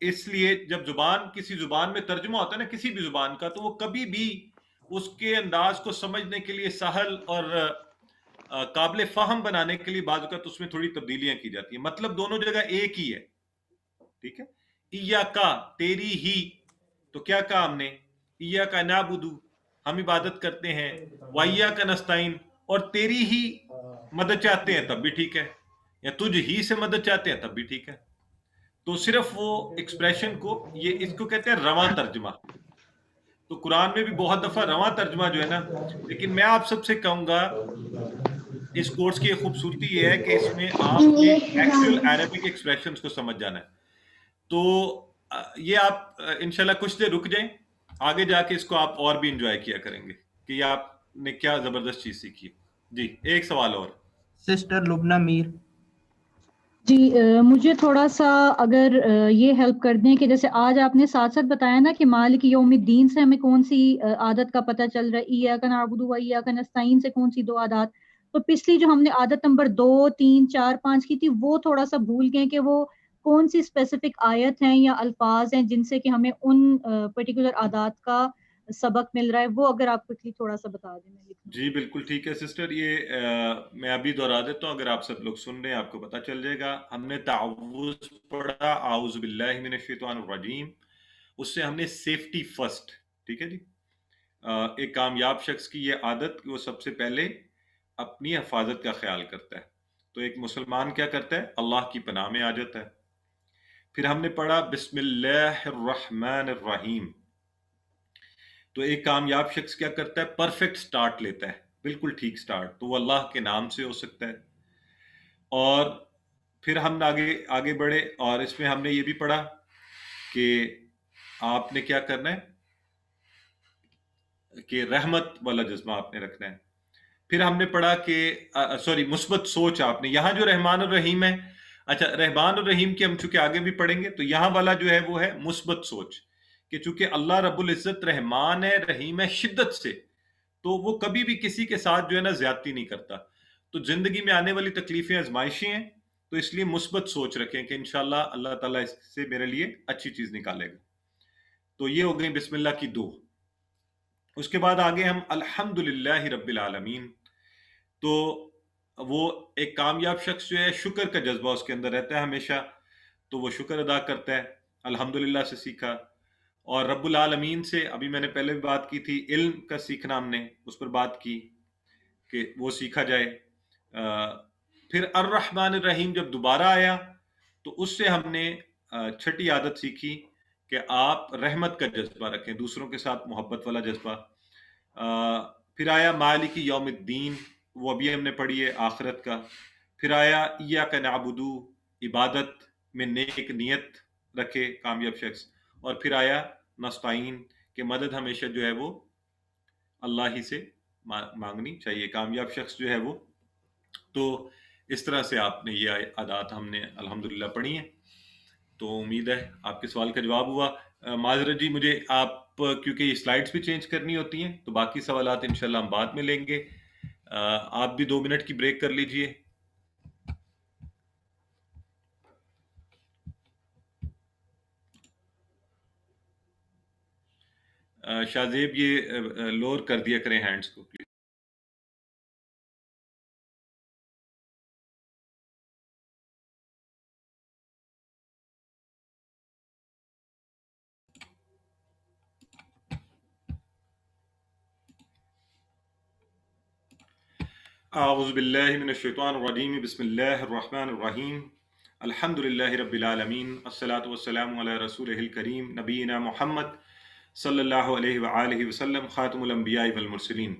اس لیے جب کسی زبان میں ترجمہ ہوتا ہے نا کسی بھی زبان کا, تو وہ کبھی بھی اس کے انداز کو سمجھنے کے لیے سہل اور قابل فہم بنانے کے لیے بعض اوقات اس میں تھوڑی تبدیلیاں کی جاتی ہیں. مطلب دونوں جگہ ایک ہی ہے, ٹھیک ہے. ایاکا, تیری ہی, تو کیا کہا ہم نے, ایاکا نعبدو, ہم عبادت کرتے ہیں, وایاکا نستعین, اور تیری ہی مدد چاہتے ہیں تب بھی ٹھیک ہے, یا تجھ ہی سے مدد چاہتے ہیں تب بھی ٹھیک ہے. تو صرف وہ ایکسپریشن کو, یہ اس کو کہتے ہیں رواں ترجمہ. تو قرآن میں بھی بہت دفعہ رواں ترجمہ جو ہے نا, لیکن میں آپ سب سے کہوں گا اس کورس کی خوبصورتی یہ ہے کہ اس میں آپ نے ایکچوئل عربک ایکسپریشنز کو سمجھ جانا ہے. تو یہ آپ انشاءاللہ کچھ دیر رک جائیں, آگے جا کے اس کو آپ اور بھی انجوائے کیا کریں گے کہ یہ آپ نے کیا زبردست چیز سیکھی. جی, ایک سوال اور. سسٹر لبنہ میر. جی مجھے تھوڑا سا اگر یہ ہیلپ کر دیں کہ جیسے آج آپ نے ساتھ ساتھ بتایا نا کہ مالک یوم الدین سے ہمیں کون سی عادت کا پتہ چل رہا ہے, ایاک نعبد و ایاک نستعین سے کون سی 2 عادات. تو پچھلی جو ہم نے عادت نمبر 2, 3, 4, 5 کی تھی, وہ تھوڑا سا بھول گئے کہ وہ کون سی اسپیسیفک آیت ہیں یا الفاظ ہیں جن سے کہ ہمیں ان پرٹیکولر عادات کا سبق مل رہا ہے, وہ اگر آپ کوئکلی تھوڑا سا بتا دیں. جی بالکل ٹھیک ہے سسٹر, یہ میں ابھی دہرا دیتا ہوں, اگر آپ سب لوگ سن رہے ہیں آپ کو پتہ چل جائے گا. ہم نے تعوذ پڑھا, اعوذ باللہ من الشیطان الرجیم, اس سے ہم نے سیفٹی فرسٹ, ٹھیک ہے جی. ایک کامیاب شخص کی یہ عادت کہ وہ سب سے پہلے اپنی حفاظت کا خیال کرتا ہے. تو ایک مسلمان کیا کرتا ہے, اللہ کی پناہ میں آ جاتا ہے. پھر ہم نے پڑھا بسم اللہ الرحمن الرحیم. تو ایک کامیاب شخص کیا کرتا ہے, پرفیکٹ سٹارٹ لیتا ہے, بالکل ٹھیک سٹارٹ, تو وہ اللہ کے نام سے ہو سکتا ہے. اور پھر ہم آگے بڑھے, اور اس میں ہم نے یہ بھی پڑھا کہ آپ نے کیا کرنا ہے کہ رحمت والا جذبہ آپ نے رکھنا ہے. پھر ہم نے پڑھا کہ مثبت سوچ آپ نے, یہاں جو رحمان الرحیم ہے, اچھا رحمان الرحیم کی ہم چونکہ آگے بھی پڑھیں گے, تو یہاں والا جو ہے وہ ہے مثبت سوچ, کہ چونکہ اللہ رب العزت رحمان ہے, رحیم ہے شدت سے, تو وہ کبھی بھی کسی کے ساتھ جو ہے نا زیادتی نہیں کرتا. تو زندگی میں آنے والی تکلیفیں آزمائشیں ہیں, تو اس لیے مثبت سوچ رکھیں کہ انشاءاللہ اللہ تعالیٰ اس سے میرے لیے اچھی چیز نکالے گا. تو یہ ہو گئی بسم اللہ کی 2. اس کے بعد آگے ہم الحمدللہ رب العالمین. تو وہ ایک کامیاب شخص جو ہے شکر کا جذبہ اس کے اندر رہتا ہے ہمیشہ, تو وہ شکر ادا کرتا ہے. الحمدللہ سے سیکھا. اور رب العالمین سے ابھی میں نے پہلے بھی بات کی تھی, علم کا سیکھنا ہم نے اس پر بات کی کہ وہ سیکھا جائے. پھر الرحمن الرحیم جب دوبارہ آیا تو اس سے ہم نے چھٹی عادت سیکھی کہ آپ رحمت کا جذبہ رکھیں, دوسروں کے ساتھ محبت والا جذبہ. پھر آیا مالک یوم الدین, وہ ابھی ہم نے پڑھی ہے آخرت کا. پھر آیا ایاک نعبد, عبادت میں نیک نیت رکھے کامیاب شخص. اور پھر آیا نستعین, کہ مدد ہمیشہ جو ہے وہ اللہ ہی سے مانگنی چاہیے کامیاب شخص جو ہے وہ. تو اس طرح سے آپ نے یہ عادات ہم نے الحمدللہ پڑھی ہیں. تو امید ہے آپ کے سوال کا جواب ہوا. معذرت جی, مجھے آپ کیونکہ یہ سلائڈز بھی چینج کرنی ہوتی ہیں تو باقی سوالات انشاءاللہ ہم بعد میں لیں گے. آپ بھی 2 منٹ کی بریک کر لیجئے. شاہزیب یہ لور کر دیا کریں ہینڈز کو پلیز. اعوذ باللہ من الشیطان الرجیم, بسم اللہ الرحمن الرحیم. الحمدللہ رب العالمین, الصلاۃ والسلام علی رسولہ الکریم نبینا محمد صلی اللہ علیہ وآلہ وسلم, خاتم الانبیاء والمرسلین.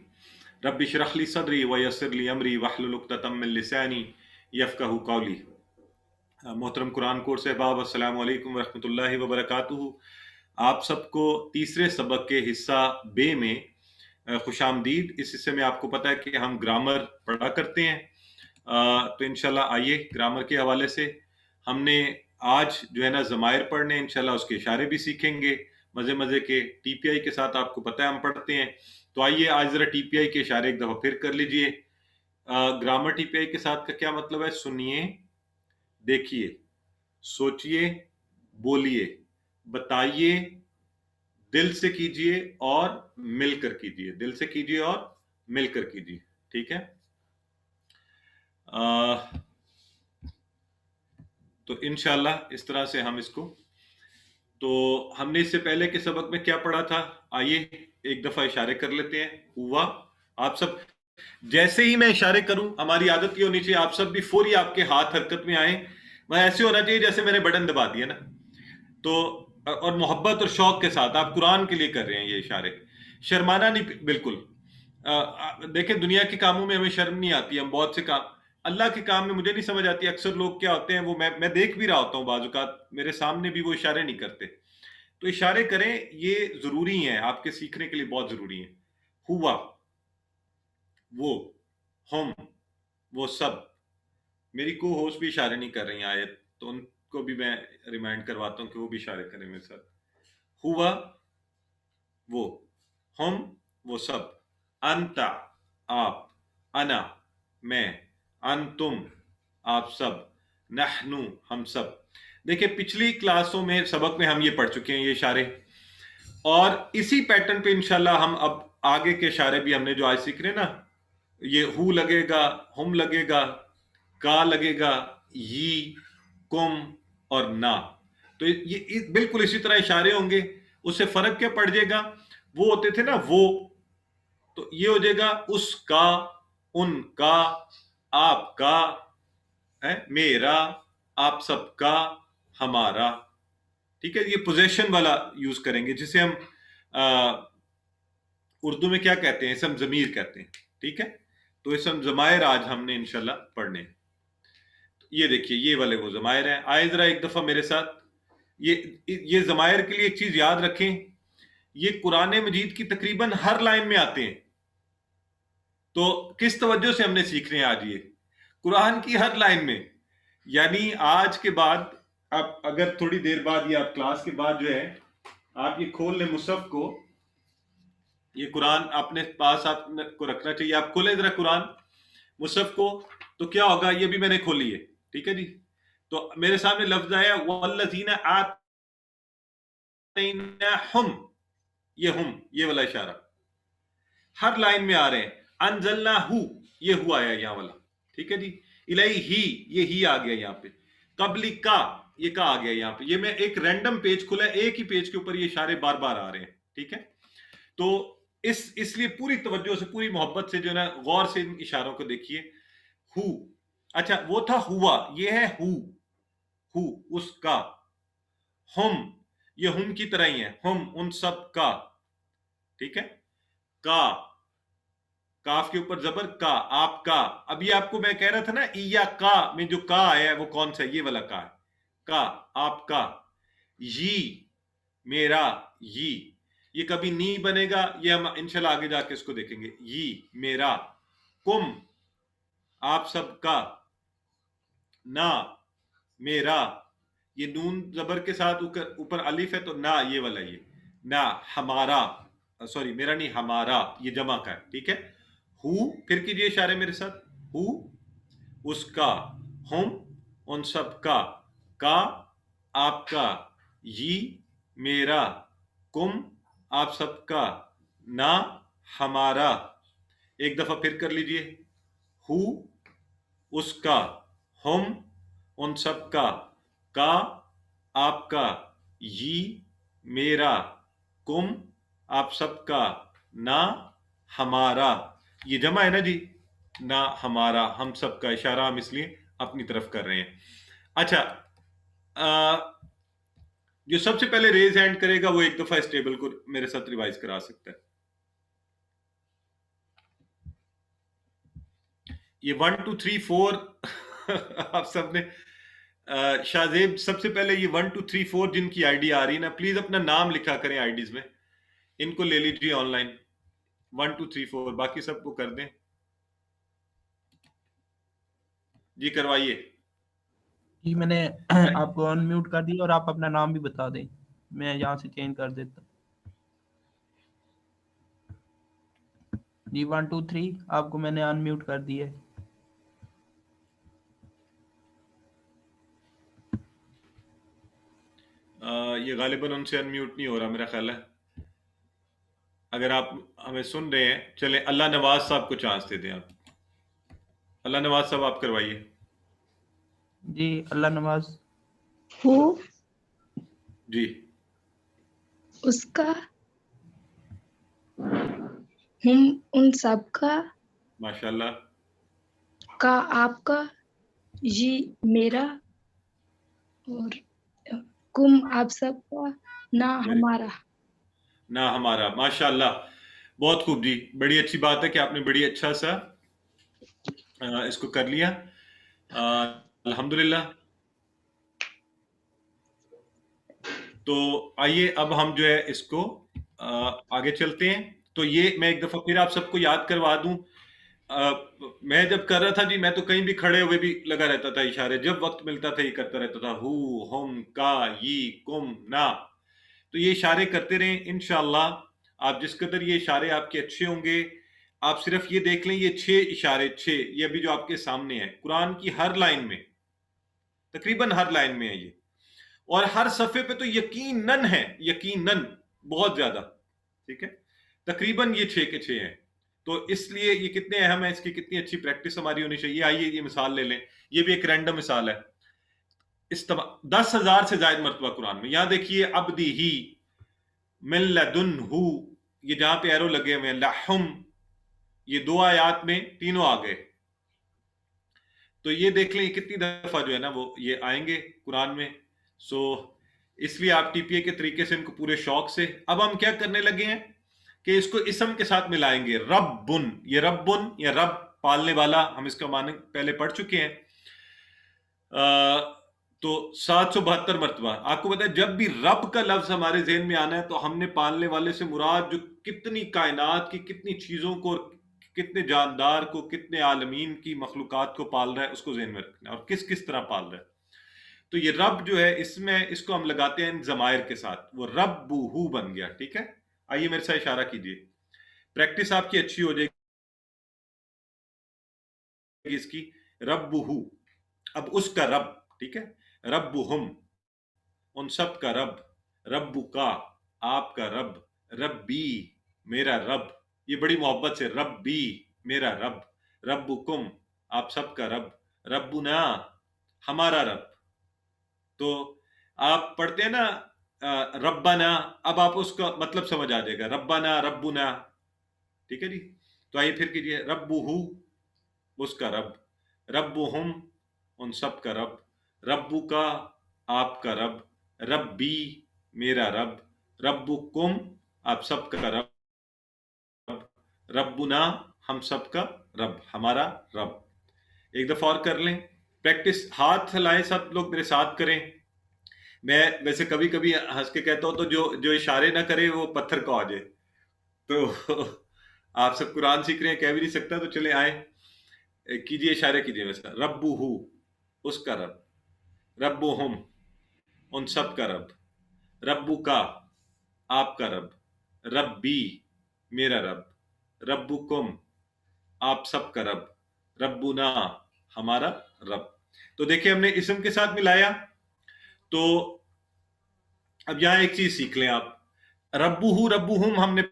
رب اشرح لی صدری ویسر لی امری واحلل عقدۃ من لسانی یفقہوا قولی. محترم قرآن کورس احباب, السلام علیکم ورحمۃ اللہ وبرکاتہ. آپ سب کو تیسرے سبق کے حصہ بے میں خوش آمدید. اس حصے میں آپ کو پتہ ہے کہ ہم گرامر پڑھا کرتے ہیں, تو انشاءاللہ آئیے گرامر کے حوالے سے ہم نے آج جو ہے نا ضمائر پڑھنے, انشاءاللہ اس کے اشارے بھی سیکھیں گے مزے مزے کے. ٹی پی آئی کے ساتھ آپ کو پتہ ہے ہم پڑھتے ہیں, تو آئیے آج ذرا ٹی پی آئی کے اشارے ایک دفعہ پھر کر لیجئے. گرامر ٹی پی آئی کے ساتھ کا کیا مطلب ہے؟ سنیے, دیکھیے, سوچئے, بولیے, بتائیے, دل سے کیجئے اور مل کر کیجئے. دل سے کیجئے اور مل کر کیجئے, ٹھیک ہے. تو انشاءاللہ اس طرح سے ہم اس کو, تو ہم نے اس سے پہلے کے سبق میں کیا پڑھا تھا, آئیے ایک دفعہ اشارے کر لیتے ہیں. ہوا, آپ سب جیسے ہی میں اشارے کروں, ہماری عادت یہ ہونی چاہیے آپ سب بھی فوری آپ کے ہاتھ حرکت میں آئیں. میں ایسے ہونا چاہیے جیسے میں نے بٹن دبا دیا نا. تو اور محبت اور شوق کے ساتھ آپ قرآن کے لیے کر رہے ہیں یہ اشارے, شرمانا نہیں بالکل. دیکھیں دنیا کے کاموں میں ہمیں شرم نہیں آتی, ہم بہت سے کام, اللہ کے کام میں مجھے نہیں سمجھ آتی اکثر لوگ کیا ہوتے ہیں, وہ میں دیکھ بھی رہا ہوتا ہوں بعض اوقات میرے سامنے بھی وہ اشارے نہیں کرتے. تو اشارے کریں, یہ ضروری ہیں آپ کے سیکھنے کے لیے, بہت ضروری ہیں. ہوا, وہ, ہم, وہ سب. میری کو ہوسٹ بھی اشارے نہیں کر رہی ہیں آیت, تو ان کو بھی میں ریمائنڈ کرواتا ہوں کہ وہ بھی اشارے کریں میرے ساتھ. ہوا, وہ, ہم, وہ سب, انت, آپ, انا, میں, انتم, آپ سب, نحنو, ہم سب. دیکھیں پچھلی کلاسوں میں سبق میں ہم یہ پڑھ چکے ہیں یہ اشارے, اور اسی پیٹرن پہ انشاءاللہ ہم اب آگے کے اشارے بھی ہم نے جو آج سیکھ رہے ہیں نا, یہ ہو لگے گا, ہم لگے گا, کا لگے گا, یی, کم اور نا. تو یہ بالکل اسی طرح اشارے ہوں گے. اس سے فرق کیا پڑ جائے گا, وہ ہوتے تھے نا وہ, تو یہ ہو جائے گا اس کا, ان کا, آپ کا, میرا, آپ سب کا, ہمارا. ٹھیک ہے, یہ پوزیشن والا یوز کریں گے جسے ہم اردو میں کیا کہتے ہیں, اسم ضمیر کہتے ہیں. ٹھیک ہے, تو اسم ضمائر آج ہم نے انشاءاللہ پڑھنے. یہ دیکھیے یہ والے وہ ضمائر ہیں. آئے ذرا ایک دفعہ میرے ساتھ, یہ ضمائر کے لیے ایک چیز یاد رکھیں, یہ قرآن مجید کی تقریباً ہر لائن میں آتے ہیں. تو کس توجہ سے ہم نے سیکھنے آج یہ قرآن کی ہر لائن میں. یعنی آج کے بعد آپ اگر تھوڑی دیر بعد یا کلاس کے بعد جو ہے آپ یہ کھول لیں مصحف کو, یہ قرآن اپنے پاس آپ کو رکھنا چاہیے. آپ کھولیں ذرا قرآن مصحف کو, تو کیا ہوگا, یہ بھی میں نے کھولی ہے. ٹھیک ہے جی. تو میرے سامنے لفظ آیا والذین آتیناہم، یہ ہم، یہ والا اشارہ ہر لائن میں آ رہے ہیں. انزلناہ، یہ ہوا آیا یہاں والا. ٹھیک ہے جی. الیہ، یہ ہی آ گیا یہاں پہ. قبلی کا، یہ کا آ گیا یہاں پہ. یہ میں ایک رینڈم پیج کھلا ہے، ایک ہی پیج کے اوپر یہ اشارے بار بار آ رہے ہیں. ٹھیک ہے. تو اس لیے پوری توجہ سے، پوری محبت سے جو ہے نا غور سے ان اشاروں کو دیکھیے. ہو، اچھا وہ تھا ہوا، یہ ہے ہو اس کا. ہم، یہ ہم کی طرح ہی ہے، ہم ان سب کا. ٹھیک ہے. کا، کاف کے اوپر زبر کا، آپ کا. اب یہ آپ کو میں کہہ رہا تھا نا ایا کا میں جو کا آیا ہے وہ کون سا ہے؟ یہ والا کا ہے. کا، آپ کا. یہ میرا، یہ کبھی نی بنے گا، یہ ہم انشاءاللہ آگے جا کے اس کو دیکھیں گے. یہ میرا. کم، آپ سب کا. نا، میرا. یہ نون زبر کے ساتھ اوپر الف ہے تو نا، یہ والا. یہ نا ہمارا، سوری میرا نہیں ہمارا، یہ جمع کا ہے. ٹھیک ہے. ہو، پھر کیجئے اشارے میرے ساتھ. ہو اس کا، ہم ان سب کا. کا، آپ کا. یہ میرا. کم، آپ سب کا. نا، ہمارا. ایک دفعہ پھر کر لیجئے. ہو اس کا، ہم ان سب کا. کا، آپ کا. یہ میرا. کم، آپ سب کا. نا، ہمارا. یہ جمع ہے نا جی. نا ہمارا، ہم سب کا. اشارہ ہم اس لیے اپنی طرف کر رہے ہیں. اچھا، جو سب سے پہلے ریز ہینڈ کرے گا وہ ایک دفعہ اس ٹیبل کو میرے ساتھ ریوائز کرا سکتا ہے. یہ 1 2 3 4 آپ سب نے شاہزیب سب سے پہلے یہ 1 2 3 4 جن کی آئی ڈی آ رہی ہے نا، پلیز اپنا نام لکھا کریں آئی ڈیز میں. ان کو لے لیجیے آن لائن. 1 2 3 4 باقی سب کو کر دیں جی. کروائیے جی میں نے آپ کو ان میوٹ کر دیا، اور آپ اپنا نام بھی بتا دیں، میں یہاں سے چینج کر دیتا ہوں. جی 1 2 3 آپ کو میں نے ان میوٹ کر دیا ہے. یہ غالباً ان سے ان میوٹ نہیں ہو رہا میرا خیال ہے. اگر آپ ہمیں سن رہے ہیں چلیں اللہ نواز صاحب کو چانس دے دیں. آپ اللہ نواز صاحب آپ کروائیے. جی اللہ نواز. ہو جی اس کا، ہم ان سب کا. ماشاءاللہ. کا آپ کا. یہ میرا. اور کم آپ سب کا. نا ہمارا. نہ ہمارا. ماشاءاللہ، بہت خوب جی. بڑی اچھی بات ہے کہ آپ نے بڑی اچھا سا اس کو کر لیا. الحمدللہ. تو آئیے اب ہم جو ہے اس کو آگے چلتے ہیں. تو یہ میں ایک دفعہ پھر آپ سب کو یاد کروا دوں. میں جب کر رہا تھا جی، میں تو کہیں بھی کھڑے ہوئے بھی لگا رہتا تھا اشارے. جب وقت ملتا تھا یہ کرتا رہتا تھا. ہو، ہم، کا، یہ، کم، نا. تو یہ اشارے کرتے رہیں انشاءاللہ. آپ جس قدر یہ اشارے آپ کے اچھے ہوں گے، آپ صرف یہ دیکھ لیں یہ 6 اشارے، 6 یہ ابھی جو آپ کے سامنے ہیں قرآن کی ہر لائن میں، تقریباً ہر لائن میں ہے یہ. اور ہر صفحے پہ تو یقیناً ہے، یقیناً بہت زیادہ. ٹھیک ہے. تقریباً یہ 6 کے 6 ہیں. تو اس لیے یہ کتنے اہم ہے، اس کی کتنی اچھی پریکٹس ہماری ہونی چاہیے. آئیے یہ مثال لے لیں. یہ بھی ایک رینڈم مثال ہے. 10,000 سے زائد مرتبہ قرآن میں. یہاں دیکھیے عبدی ہی، من لدن ہو، یہ جہاں پہ ایرو لگے ہوئے ہیں، لحم، یہ 2 آیات میں تینوں آ گئے. تو یہ دیکھ لیں کتنی دفعہ جو ہے نا وہ یہ آئیں گے قرآن میں. سو اس لیے آپ ٹی پی اے کے طریقے سے ان کو پورے شوق سے. اب ہم کیا کرنے لگے ہیں کہ اس کو اسم کے ساتھ ملائیں گے. ربن، یہ ربن یا رب پالنے والا، ہم اس کا معنی پہلے پڑھ چکے ہیں. تو 772 مرتبہ. آپ کو پتا ہے جب بھی رب کا لفظ ہمارے ذہن میں آنا ہے تو ہم نے پالنے والے سے مراد جو کتنی کائنات کی کتنی چیزوں کو، کتنے جاندار کو، کتنے عالمین کی مخلوقات کو پال رہا ہے اس کو ذہن میں رکھنا ہے، اور کس کس طرح پال رہا ہے. تو یہ رب جو ہے اس میں اس کو ہم لگاتے ہیں ضمائر کے ساتھ، وہ رب ہو بن گیا. ٹھیک ہے. آئیے میرے ساتھ اشارہ کیجیے. پریکٹس آپ کی اچھی ہو جائے گی اس کی. رب ہو. اب اس کا رب، ٹھیک ہے، ربہم ان سب کا رب، رب کا آپ کا رب، ربی میرا رب، یہ بڑی محبت سے ربی میرا رب، ربکم آپ سب کا رب، ربنا ہمارا رب. تو آپ پڑھتے ہیں نا ربنا، اب آپ اس کا مطلب سمجھ آ جائے گا، ربنا ربنا، ٹھیک ہے جی. تو آئیے پھر کیجئے، ربہ اس کا رب، ربہم ان سب کا رب، ربو کا آپ کا رب، ربی میرا رب، ربکم آپ سب کا رب، ربنا ہم سب کا رب، ہمارا رب. ایک دفعہ اور کر لیں پریکٹس، ہاتھ ہلائیں سب لوگ میرے ساتھ کریں. میں ویسے کبھی کبھی ہنس کے کہتا ہوں تو جو اشارے نہ کرے وہ پتھر کو آ جائے. تو آپ سب قرآن سیکھ رہے ہیں، کہہ بھی نہیں سکتا، تو چلے آئیں کیجئے، اشارے کیجئے ویسا، ربہ اس کا رب، ربہم ان سب کا رب، ربو کا آپ کا رب، ربی میرا رب، ربکم آپ سب کا رب، ربنا ہمارا رب. تو دیکھیں ہم نے اسم کے ساتھ ملایا. تو اب یہاں ایک چیز سیکھ لیں آپ، ربہ ربہم ہم نے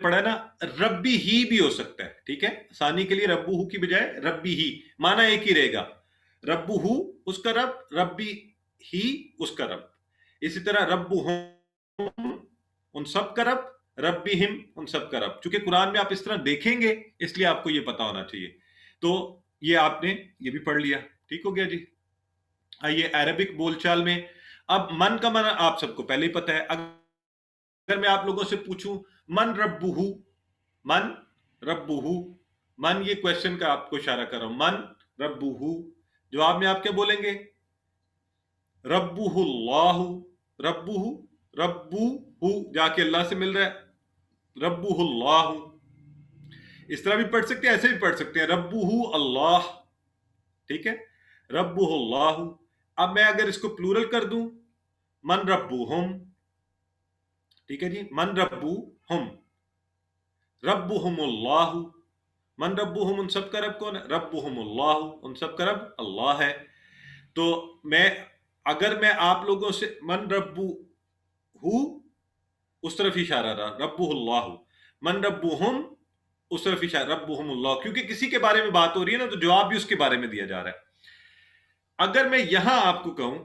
پڑھا نا، ربی ہی بھی ہو سکتا ہے، ٹھیک ہے، ثانی کے لیے ربہ کی بجائے ربی ہی، معنی ایک ہی رہے گا، ربہ اس کا رب، ربی ہی اس کا رب. اسی طرح ربہم ان سب کا رب، ربہم ان سب کا رب. چونکہ قرآن میں آپ اس طرح دیکھیں گے اس لیے آپ کو یہ پتا ہونا چاہیے. تو یہ آپ نے یہ بھی پڑھ لیا، ٹھیک ہو گیا جی. آئیے عربک بول چال میں، اب من کا معنی آپ سب کو پہلے ہی پتا ہے. اگر میں آپ لوگوں سے پوچھوں من ربہ، من ربہ، من یہ کوشچن کا آپ کو اشارہ کر رہا ہوں، من ربہ، جواب میں آپ کیا بولیں گے؟ ربہ اللہ، ربہ ربہ جا کے اللہ سے مل رہا ہے، ربہ اللہ. اس طرح بھی پڑھ سکتے ہیں، ایسے بھی پڑھ سکتے ہیں، ربہ اللہ، ٹھیک ہے، ربہ اللہ. اب میں اگر اس کو پلورل کر دوں، من ربہم، ٹھیک ہے جی، من ربہم، ربہم اللہ، من ربہم ان سب کا رب کون ہے؟ ربہم اللہ ان سب کا رب اللہ ہے. تو میں اگر میں آپ لوگوں سے من ربہ اس طرف اشارہ رہا، ربہ اللہ، من ربہم اس طرف اشارہ، ربہم اللہ، کیونکہ کسی کے بارے میں بات ہو رہی ہے نا، تو جواب بھی اس کے بارے میں دیا جا رہا ہے. اگر میں یہاں آپ کو کہوں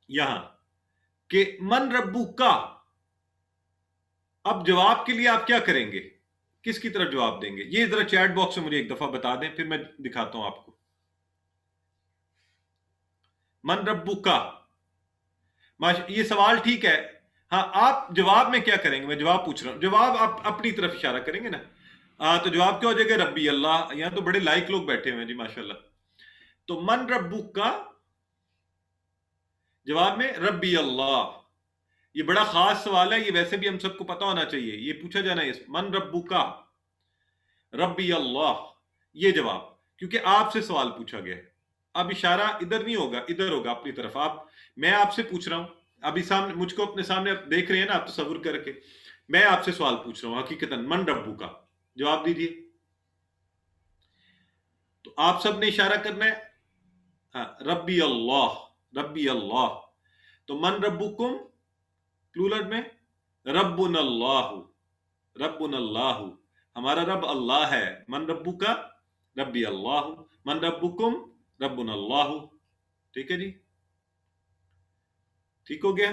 یہاں کہ من ربو کا، اب جواب کے لیے آپ کیا کریں گے؟ کس کی طرف جواب دیں گے؟ یہ ذرا چیٹ باکس میں مجھے ایک دفعہ بتا دیں، پھر میں دکھاتا ہوں آپ کو. من ربو کا، یہ سوال ٹھیک ہے، ہاں آپ جواب میں کیا کریں گے؟ میں جواب پوچھ رہا ہوں، جواب آپ اپنی طرف اشارہ کریں گے نا. تو جواب کیا ہو جائے گا؟ ربی اللہ. یہاں تو بڑے لائق لوگ بیٹھے ہوئے ہیں جی ماشاءاللہ. تو من ربو کا جواب میں ربی اللہ. یہ بڑا خاص سوال ہے، یہ ویسے بھی ہم سب کو پتا ہونا چاہیے، یہ پوچھا جانا ہے، من ربو کا ربی اللہ، یہ جواب، کیونکہ آپ سے سوال پوچھا گیا ہے. اب اشارہ ادھر نہیں ہوگا، ادھر ہوگا اپنی طرف. میں آپ سے پوچھ رہا ہوں، ابھی سامنے مجھ کو اپنے سامنے آپ دیکھ رہے ہیں نا، آپ تصور کر کے میں آپ سے سوال پوچھ رہا ہوں، حقیقتاً من ربو کا جواب دیجیے. تو آپ سب نے اشارہ کرنا ہے، ہاں، ربی اللہ، ربی اللہ. تو من ربکم پلورل میں ربنا اللہ، ربنا اللہ ہمارا رب اللہ ہے. من ربو کا ربی اللہ، من ربکم ربنا اللہ. ٹھیک ہے جی، ٹھیک ہو گیا.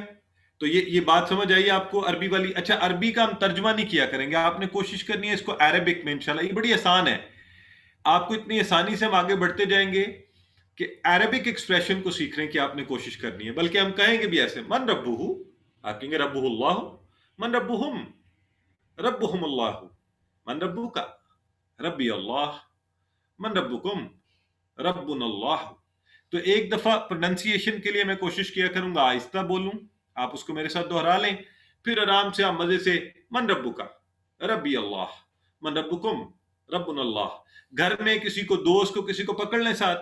تو یہ بات سمجھ آئی آپ کو عربی والی؟ اچھا، عربی کا ہم ترجمہ نہیں کیا کریں گے، آپ نے کوشش کرنی ہے اس کو عربک میں انشاءاللہ. یہ بڑی آسان ہے، آپ کو اتنی آسانی سے ہم آگے بڑھتے جائیں گے کہ عربک ایکسپریشن کو سیکھ رہے ہیں کہ آپ نے کوشش کرنی ہے. بلکہ ہم کہیں گے بھی ایسے، من ربہ، آپ کہیں گے ربہ اللہ، من ربہم ربہم اللہ، من ربو کا ربی اللہ، من ربکم ربنا اللہ. تو ایک دفعہ پروننسیشن کے لیے میں کوشش کیا کروں گا آہستہ بولوں، آپ اس کو میرے ساتھ دہرا لیں، پھر آرام سے آپ مزے سے من ربو کا ربی اللہ، من ربکم ربنا اللہ. گھر میں کسی کو، دوست کو، کسی کو پکڑ لیں ساتھ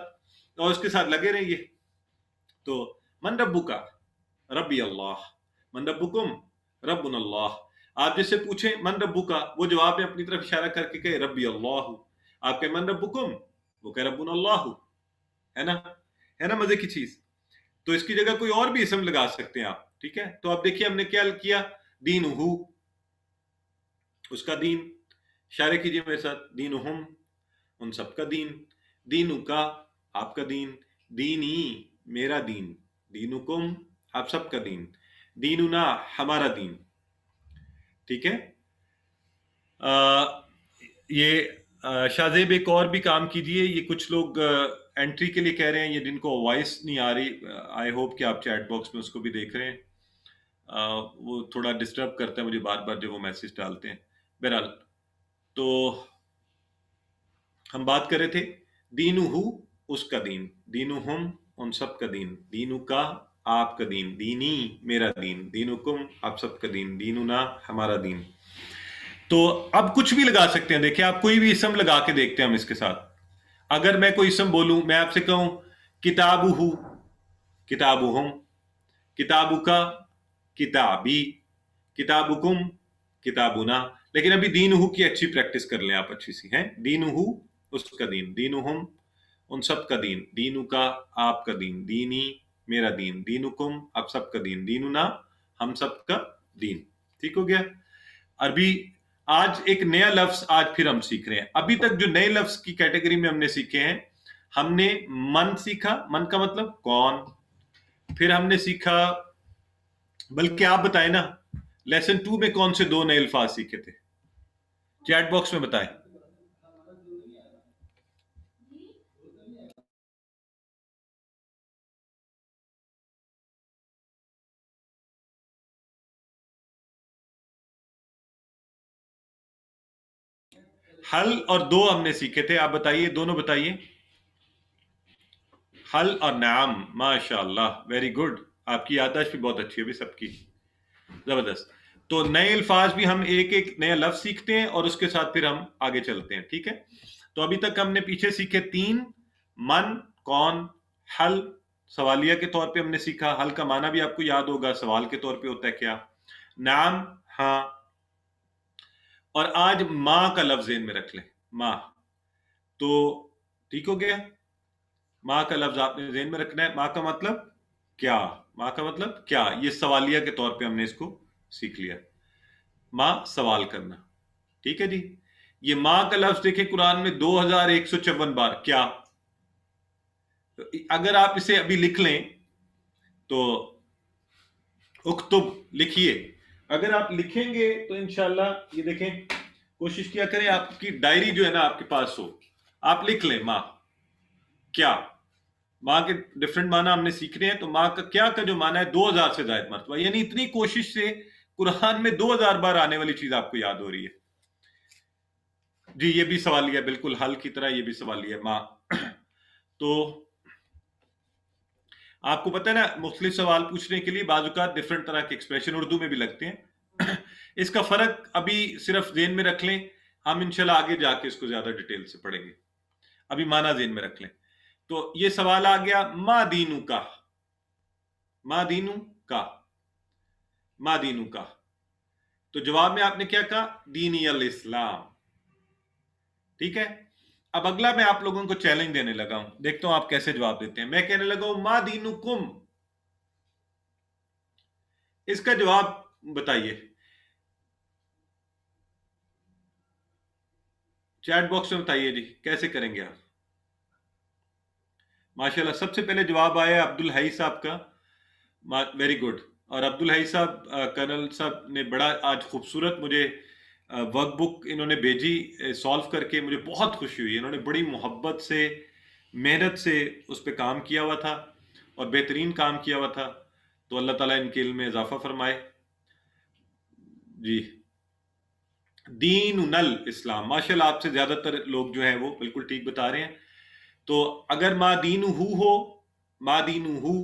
اور اس کے ساتھ لگے رہیے. تو من ربو کا ربی اللہ، من ربکم ربنا اللہ. آپ جس سے پوچھیں من ربو کا، وہ جواب میں اپنی طرف اشارہ کر کے کہے ربی اللہ. آپ کے من ربکم وہ کہ ربنا اللہ ہے نا مزے کی چیز. تو اس کی جگہ کوئی اور بھی اسم لگا سکتے ہیں آپ. ٹھیک ہے, تو اب دیکھیے ہم نے کیا کیا, دینہو اس کا دین, اشارے کیجیے میرے ساتھ, دینہم ان سب کا دین, دینو کا آپ کا دین, دینی میرا دین, دینکم آپ سب کا دین, دیننا ہمارا دین. ٹھیک ہے, یہ شاہزیب ایک اور بھی کام کیجئے. یہ کچھ لوگ انٹری کے لیے کہہ رہے ہیں, یہ جن کو وائس نہیں آ رہی, آئی ہوپ کہ آپ چیٹ باکس میں اس کو بھی دیکھ رہے ہیں. وہ تھوڑا ڈسٹرب کرتا ہے مجھے بار بار جب وہ میسج ڈالتے ہیں. بہرحال تو ہم بات کر رہے تھے, دینہو اس کا دین, دینہم ان سب کا دین, دینو کا آپ کا دین, دینی میرا دین, دینکم آپ سب کا دین, دیننا ہمارا دین. تو اب کچھ بھی لگا سکتے ہیں. دیکھیں آپ کوئی بھی اسم لگا کے دیکھتے ہیں ہم اس کے ساتھ. اگر میں کوئی اسم بولوں, میں آپ سے کہوں کتابہ, کتابہم, کتابک, کتابی, کتابکم, کتابنا. لیکن ابھی دینہو کی اچھی پریکٹس کر لیں آپ, اچھی سی ہیں. دینہو اس کا دین, دینہم ان سب کا دین, دینو کا آپ کا دین, دینی میرا دین, دینکم آپ سب کا دین, دیننا ہم سب کا دین. ٹھیک ہو گیا. عربی آج ایک نیا لفظ آج پھر ہم سیکھ رہے ہیں. ابھی تک جو نئے لفظ کی کیٹیگری میں ہم نے سیکھے ہیں, ہم نے من سیکھا, من کا مطلب کون. پھر ہم نے سیکھا, بلکہ آپ بتائیں نا لیسن 2 میں کون سے 2 نئے الفاظ سیکھے تھے, چیٹ باکس میں بتائیں. حل اور دو ہم نے سیکھے تھے, آپ بتائیے, دونوں بتائیے. حل اور نعم, ماشاء اللہ, ویری گڈ. آپ کی یادداشت بھی بہت اچھی ہے بھی سب کی, زبردست. تو نئے الفاظ بھی ہم ایک ایک نیا لفظ سیکھتے ہیں اور اس کے ساتھ پھر ہم آگے چلتے ہیں. ٹھیک ہے, تو ابھی تک ہم نے پیچھے سیکھے 3, من کون, حل سوالیہ کے طور پہ ہم نے سیکھا, حل کا معنی بھی آپ کو یاد ہوگا, سوال کے طور پہ ہوتا ہے کیا, نعم ہاں, اور آج ماں کا لفظ ذہن میں رکھ لیں, ماں. تو ٹھیک ہو گیا, ماں کا لفظ آپ نے ذہن میں رکھنا ہے. ماں کا مطلب کیا, ماں کا مطلب کیا, یہ سوالیہ کے طور پہ ہم نے اس کو سیکھ لیا, ماں سوال کرنا. ٹھیک ہے جی. یہ ماں کا لفظ دیکھیں قرآن میں 2154 بار, کیا. اگر آپ اسے ابھی لکھ لیں تو اکتب لکھیے, اگر آپ لکھیں گے تو انشاءاللہ یہ دیکھیں, کوشش کیا کریں آپ کی ڈائری جو ہے نا آپ کے پاس ہو, آپ لکھ لیں ماں کیا. ماں کے ڈیفرنٹ معنی ہم نے سیکھنے ہیں. تو ماں کا کیا کا جو معنی ہے 2000 سے زائد مرتبہ, یعنی اتنی کوشش سے قرآن میں 2000 بار آنے والی چیز آپ کو یاد ہو رہی ہے. جی یہ بھی سوالیہ, بالکل حل کی طرح یہ بھی سوالیہ, ماں. تو آپ کو پتہ ہے نا, مختلف سوال پوچھنے کے لیے بعض اوقات ڈفرینٹ طرح کے ایکسپریشن اردو میں بھی لگتے ہیں. اس کا فرق ابھی صرف ذہن میں رکھ لیں, ہم انشاءاللہ آگے جا کے اس کو زیادہ ڈیٹیل سے پڑھیں گے. ابھی معنی ذہن میں رکھ لیں. تو یہ سوال آ گیا, ما دینو کا, ما دینو کا, ما دینو کا. تو جواب میں آپ نے کیا کہا, دینی الاسلام. ٹھیک ہے. اب اگلا میں آپ لوگوں کو چیلنج دینے لگا ہوں, دیکھتا ہوں آپ کیسے جواب دیتے ہیں. میں کہنے لگا ہوں ما دینکم, اس کا جواب بتائیے. چیٹ باکس میں بتائیے جی کیسے کریں گے آپ. ماشاءاللہ سب سے پہلے جواب آیا عبد الحی صاحب کا, ویری گڈ. اور عبد الحی صاحب, کرنل صاحب نے بڑا آج خوبصورت مجھے ورک بک انہوں نے بھیجی سالو کر کے, مجھے بہت خوشی ہوئی. انہوں نے بڑی محبت سے محنت سے اس پہ کام کیا ہوا تھا اور بہترین کام کیا ہوا تھا. تو اللہ تعالیٰ ان کے علم میں اضافہ فرمائے. جی دین نل اسلام, ماشاءاللہ آپ سے زیادہ تر لوگ جو ہیں وہ بالکل ٹھیک بتا رہے ہیں. تو اگر ما دینو ہو, ما دینو ہو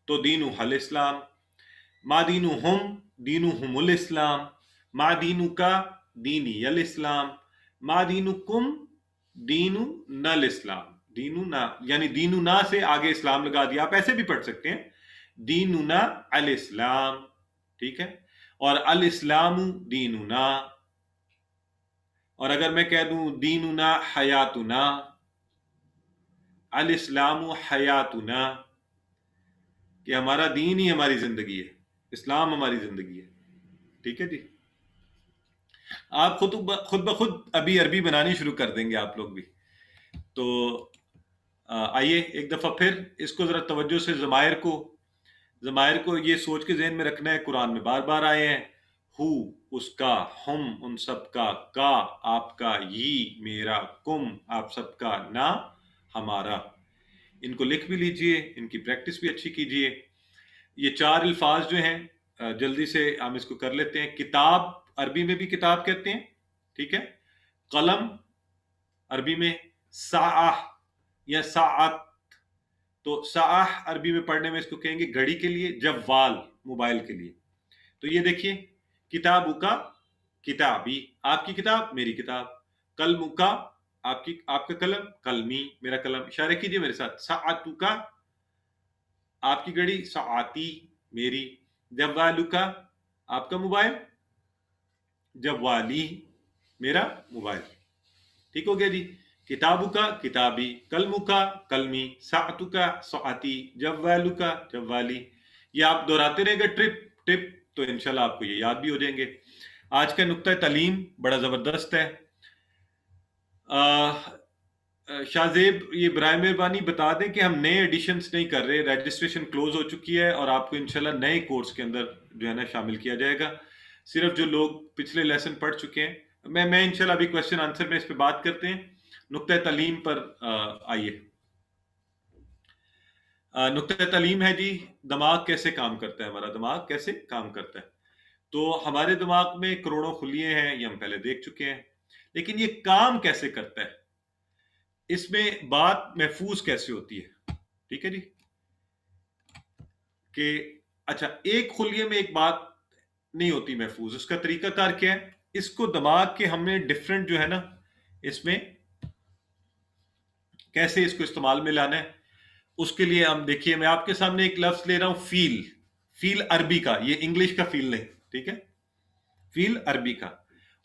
تو دینو حل اسلام, ما دینو ہم دینو ہم الاسلام, ما دینو کا دینی الاسلام, ما دینو کم دینو نل اسلام. دینو نا یعنی دینو نا سے آگے اسلام لگا دیا, آپ ایسے بھی پڑھ سکتے ہیں, دینو نا الاسلام. ٹھیک ہے. اور الاسلام دینو نا, اور اگر میں کہہ دوں دینو نا حیاتنا, الاسلام حیاتنا، کہ ہمارا دین ہی ہماری زندگی ہے، اسلام ہماری زندگی ہے. ٹھیک ہے جی. آپ خود بخود ابھی عربی بنانی شروع کر دیں گے آپ لوگ بھی. تو آئیے ایک دفعہ پھر اس کو ذرا توجہ سے ضمائر کو یہ سوچ کے ذہن میں رکھنا ہے. قرآن میں بار بار آئے ہیں. ہو اس کا، ہم ان سب کا آپ کا، یہ میرا، کم آپ سب کا، نہ ہمارا. ان کو لکھ بھی لیجئے، ان کی پریکٹس بھی اچھی کیجئے. یہ 4 الفاظ جو ہیں جلدی سے ہم اس کو کر لیتے ہیں. کتاب عربی میں بھی کتاب کہتے ہیں، ٹھیک ہے. قلم عربی میں ساعہ یا ساعت، تو ساعہ عربی میں پڑھنے میں اس کو کہیں گے گھڑی کے لیے، جوال موبائل کے لیے. تو یہ دیکھیے، کتابو کا کتابی، آپ کی کتاب میری کتاب. قلمو کا آپ کا قلم، قلمی میرا قلم. اشارہ کیجئے میرے ساتھ. ساعتو کا آپ کی گھڑی، ساعتی میری. جوالو کا آپ کا موبائل، جوالی میرا موبائل. ٹھیک ہو گیا جی. کتابو کا کتابی، قلمو کا قلمی، ساعتو کا ساعتی، جوالو کا جوالی. یہ آپ دہراتے رہے گا ٹپ تو انشاءاللہ آپ کو یہ یاد بھی ہو جائیں گے. آج کا نقطہ تعلیم بڑا زبردست ہے. شاہ زیب یہ برائے مہربانی بتا دیں کہ ہم نئے ایڈیشنز نہیں کر رہے. رجسٹریشن کلوز ہو چکی ہے اور آپ کو انشاءاللہ نئے کورس کے اندر جو ہے نا شامل کیا جائے گا. صرف جو لوگ پچھلے لیسن پڑھ چکے ہیں، میں انشاءاللہ ابھی کویسچن آنسر میں اس پہ بات کرتے ہیں. نقطہ تعلیم پر آئیے. نقطہ تعلیم ہے جی، دماغ کیسے کام کرتا ہے، ہمارا دماغ کیسے کام کرتا ہے. تو ہمارے دماغ میں کروڑوں خلیے ہیں، یہ ہم پہلے دیکھ چکے ہیں. لیکن یہ کام کیسے کرتا ہے، اس میں بات محفوظ کیسے ہوتی ہے. ٹھیک ہے جی. کہ اچھا، ایک خلیے میں ایک بات نہیں ہوتی محفوظ. اس کا طریقہ کار کیا ہے؟ اس کو دماغ کے ہم نے ڈیفرنٹ جو ہے نا، اس میں کیسے اس کو استعمال میں لانا ہے. اس کے لیے ہم دیکھیے، میں آپ کے سامنے ایک لفظ لے رہا ہوں، فیل عربی کا، یہ انگلش کا فیل نہیں. ٹھیک ہے، فیل عربی کا.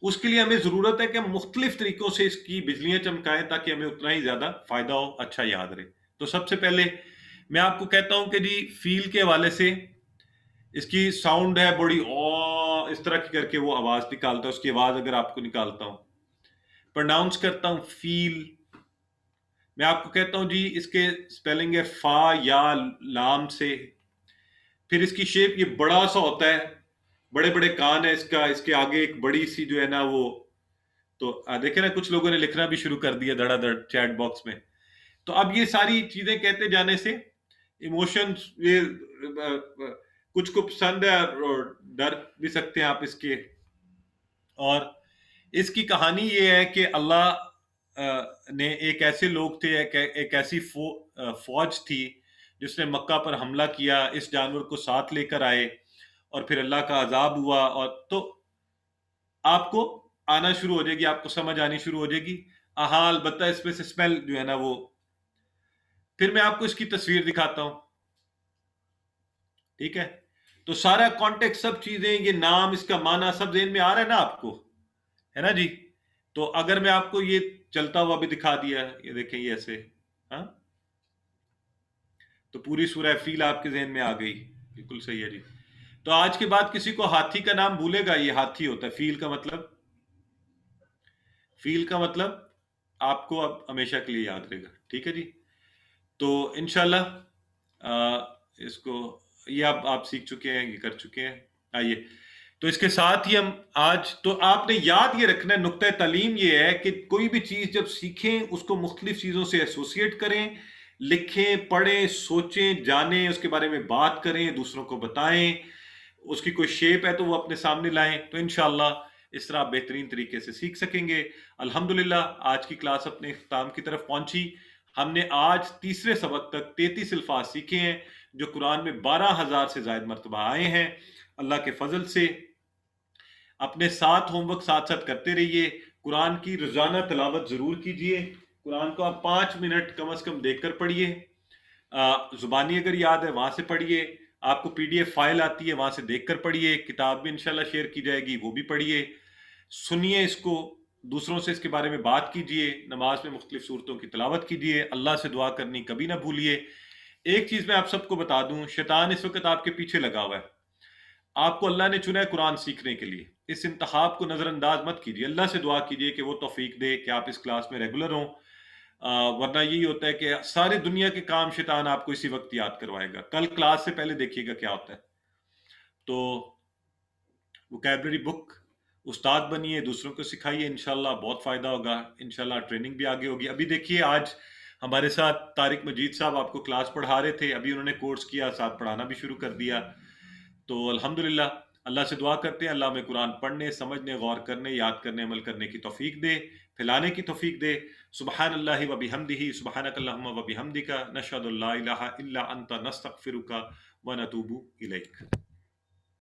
اس کے لیے ہمیں ضرورت ہے کہ ہم مختلف طریقوں سے اس کی بجلیاں چمکائیں تاکہ ہمیں اتنا ہی زیادہ فائدہ ہو، اچھا یاد رہے. تو سب سے پہلے میں آپ کو کہتا ہوں کہ جی فیل کے حوالے سے اس کی ساؤنڈ ہے بڑی اس طرح کی کر کے وہ آواز نکالتا ہے. اس کی آواز اگر آپ کو نکالتا ہوں، پروناؤنس کرتا ہوں فیل. میں آپ کو کہتا ہوں جی اس کے سپیلنگ ہے فا یا لام سے. پھر اس کی شیپ یہ بڑا سا ہوتا ہے، بڑے بڑے کان ہے اس کے آگے ایک بڑی سی جو ہے نا وہ. تو دیکھیں نا کچھ لوگوں نے لکھنا بھی شروع کر دیا دھڑا دھڑ چیٹ باکس میں. تو اب یہ ساری چیزیں کہتے جانے سے ایموشنز، یہ کچھ کو پسند ہے اور ڈر بھی سکتے ہیں آپ اس کے. اور اس کی کہانی یہ ہے کہ اللہ نے ایک ایسے لوگ تھے، ایک ایسی فوج تھی جس نے مکہ پر حملہ کیا. اس جانور کو ساتھ لے کر آئے اور پھر اللہ کا عذاب ہوا. اور تو آپ کو آنا شروع ہو جائے گی، آپ کو سمجھ آنی شروع ہو جائے گی. ہاں البتہ اس میں سے اسمیل جو ہے نا وہ. پھر میں آپ کو اس کی تصویر دکھاتا ہوں. ٹھیک ہے، تو سارا کانٹیکٹ، سب چیزیں، یہ نام، اس کا معنی سب ذہن میں آ رہا ہے نا آپ کو، ہے نا جی. تو اگر میں آپ کو یہ چلتا ہوا بھی دکھا دیا، یہ دیکھیں یہ ایسے، ہاں، تو پوری سورہ فیل آپ کے ذہن میں آ گئی. بالکل صحیح ہے جی. تو آج کے بعد کسی کو ہاتھی کا نام بھولے گا، یہ ہاتھی ہوتا ہے. فیل کا مطلب آپ کو اب ہمیشہ کے لیے یاد رہے گا. ٹھیک ہے جی. تو انشاءاللہ اس کو یہ آپ سیکھ چکے ہیں، یہ کر چکے ہیں. آئیے، تو اس کے ساتھ ہی ہم آج، تو آپ نے یاد یہ رکھنا ہے، نقطہ تعلیم یہ ہے کہ کوئی بھی چیز جب سیکھیں اس کو مختلف چیزوں سے ایسوسیٹ کریں، لکھیں، پڑھیں، سوچیں، جانیں، اس کے بارے میں بات کریں، دوسروں کو بتائیں. اس کی کوئی شیپ ہے تو وہ اپنے سامنے لائیں. تو انشاءاللہ اس طرح آپ بہترین طریقے سے سیکھ سکیں گے. الحمدللہ آج کی کلاس اپنے اختتام کی طرف پہنچی. ہم نے آج تیسرے سبق تک 33 الفاظ سیکھے ہیں جو قرآن میں 12,000 سے زائد مرتبہ آئے ہیں. اللہ کے فضل سے اپنے ساتھ ہوم ورک ساتھ کرتے رہیے. قرآن کی روزانہ تلاوت ضرور کیجئے. قرآن کو آپ 5 منٹ کم از کم دیکھ کر پڑھیے. زبانی اگر یاد ہے وہاں سے پڑھیے. آپ کو PDF فائل آتی ہے وہاں سے دیکھ کر پڑھیے. کتاب بھی انشاءاللہ شیئر کی جائے گی، وہ بھی پڑھیے. سنیے اس کو، دوسروں سے اس کے بارے میں بات کیجئے، نماز میں مختلف صورتوں کی تلاوت کیجئے، اللہ سے دعا کرنی کبھی نہ بھولیے۔ ایک چیز میں آپ سب کو بتا دوں، شیطان اس وقت آپ کے پیچھے لگا ہوا ہے، آپ کو اللہ نے چنا ہے قرآن سیکھنے کے لیے، اس انتخاب کو نظر انداز مت کیجیے، اللہ سے دعا کیجیے کہ وہ توفیق دے کہ آپ اس کلاس میں ریگولر ہوں، ورنہ یہی ہوتا ہے کہ ساری دنیا کے کام شیطان آپ کو اسی وقت یاد کروائے گا۔ کل کلاس سے پہلے دیکھیے گا کیا ہوتا ہے۔ تو ووکیبلری بک استاد بنیے، دوسروں کو سکھائیے، انشاءاللہ بہت فائدہ ہوگا، انشاءاللہ ٹریننگ بھی آگے ہوگی۔ ابھی دیکھیے آج ہمارے ساتھ طارق مجید صاحب آپ کو کلاس پڑھا رہے تھے، ابھی انہوں نے کورس کیا، ساتھ پڑھانا بھی شروع کر دیا۔ تو الحمدللہ اللہ سے دعا کرتے ہیں اللہ ہمیں قرآن پڑھنے، سمجھنے، غور کرنے، یاد کرنے، عمل کرنے کی توفیق دے، پھیلانے کی توفیق دے۔ سبحان اللہ و بحمدہ، سبحانک اللہم و بحمدک، نشہد لا الہ الا انت، نستغفرک و نتوب الیک۔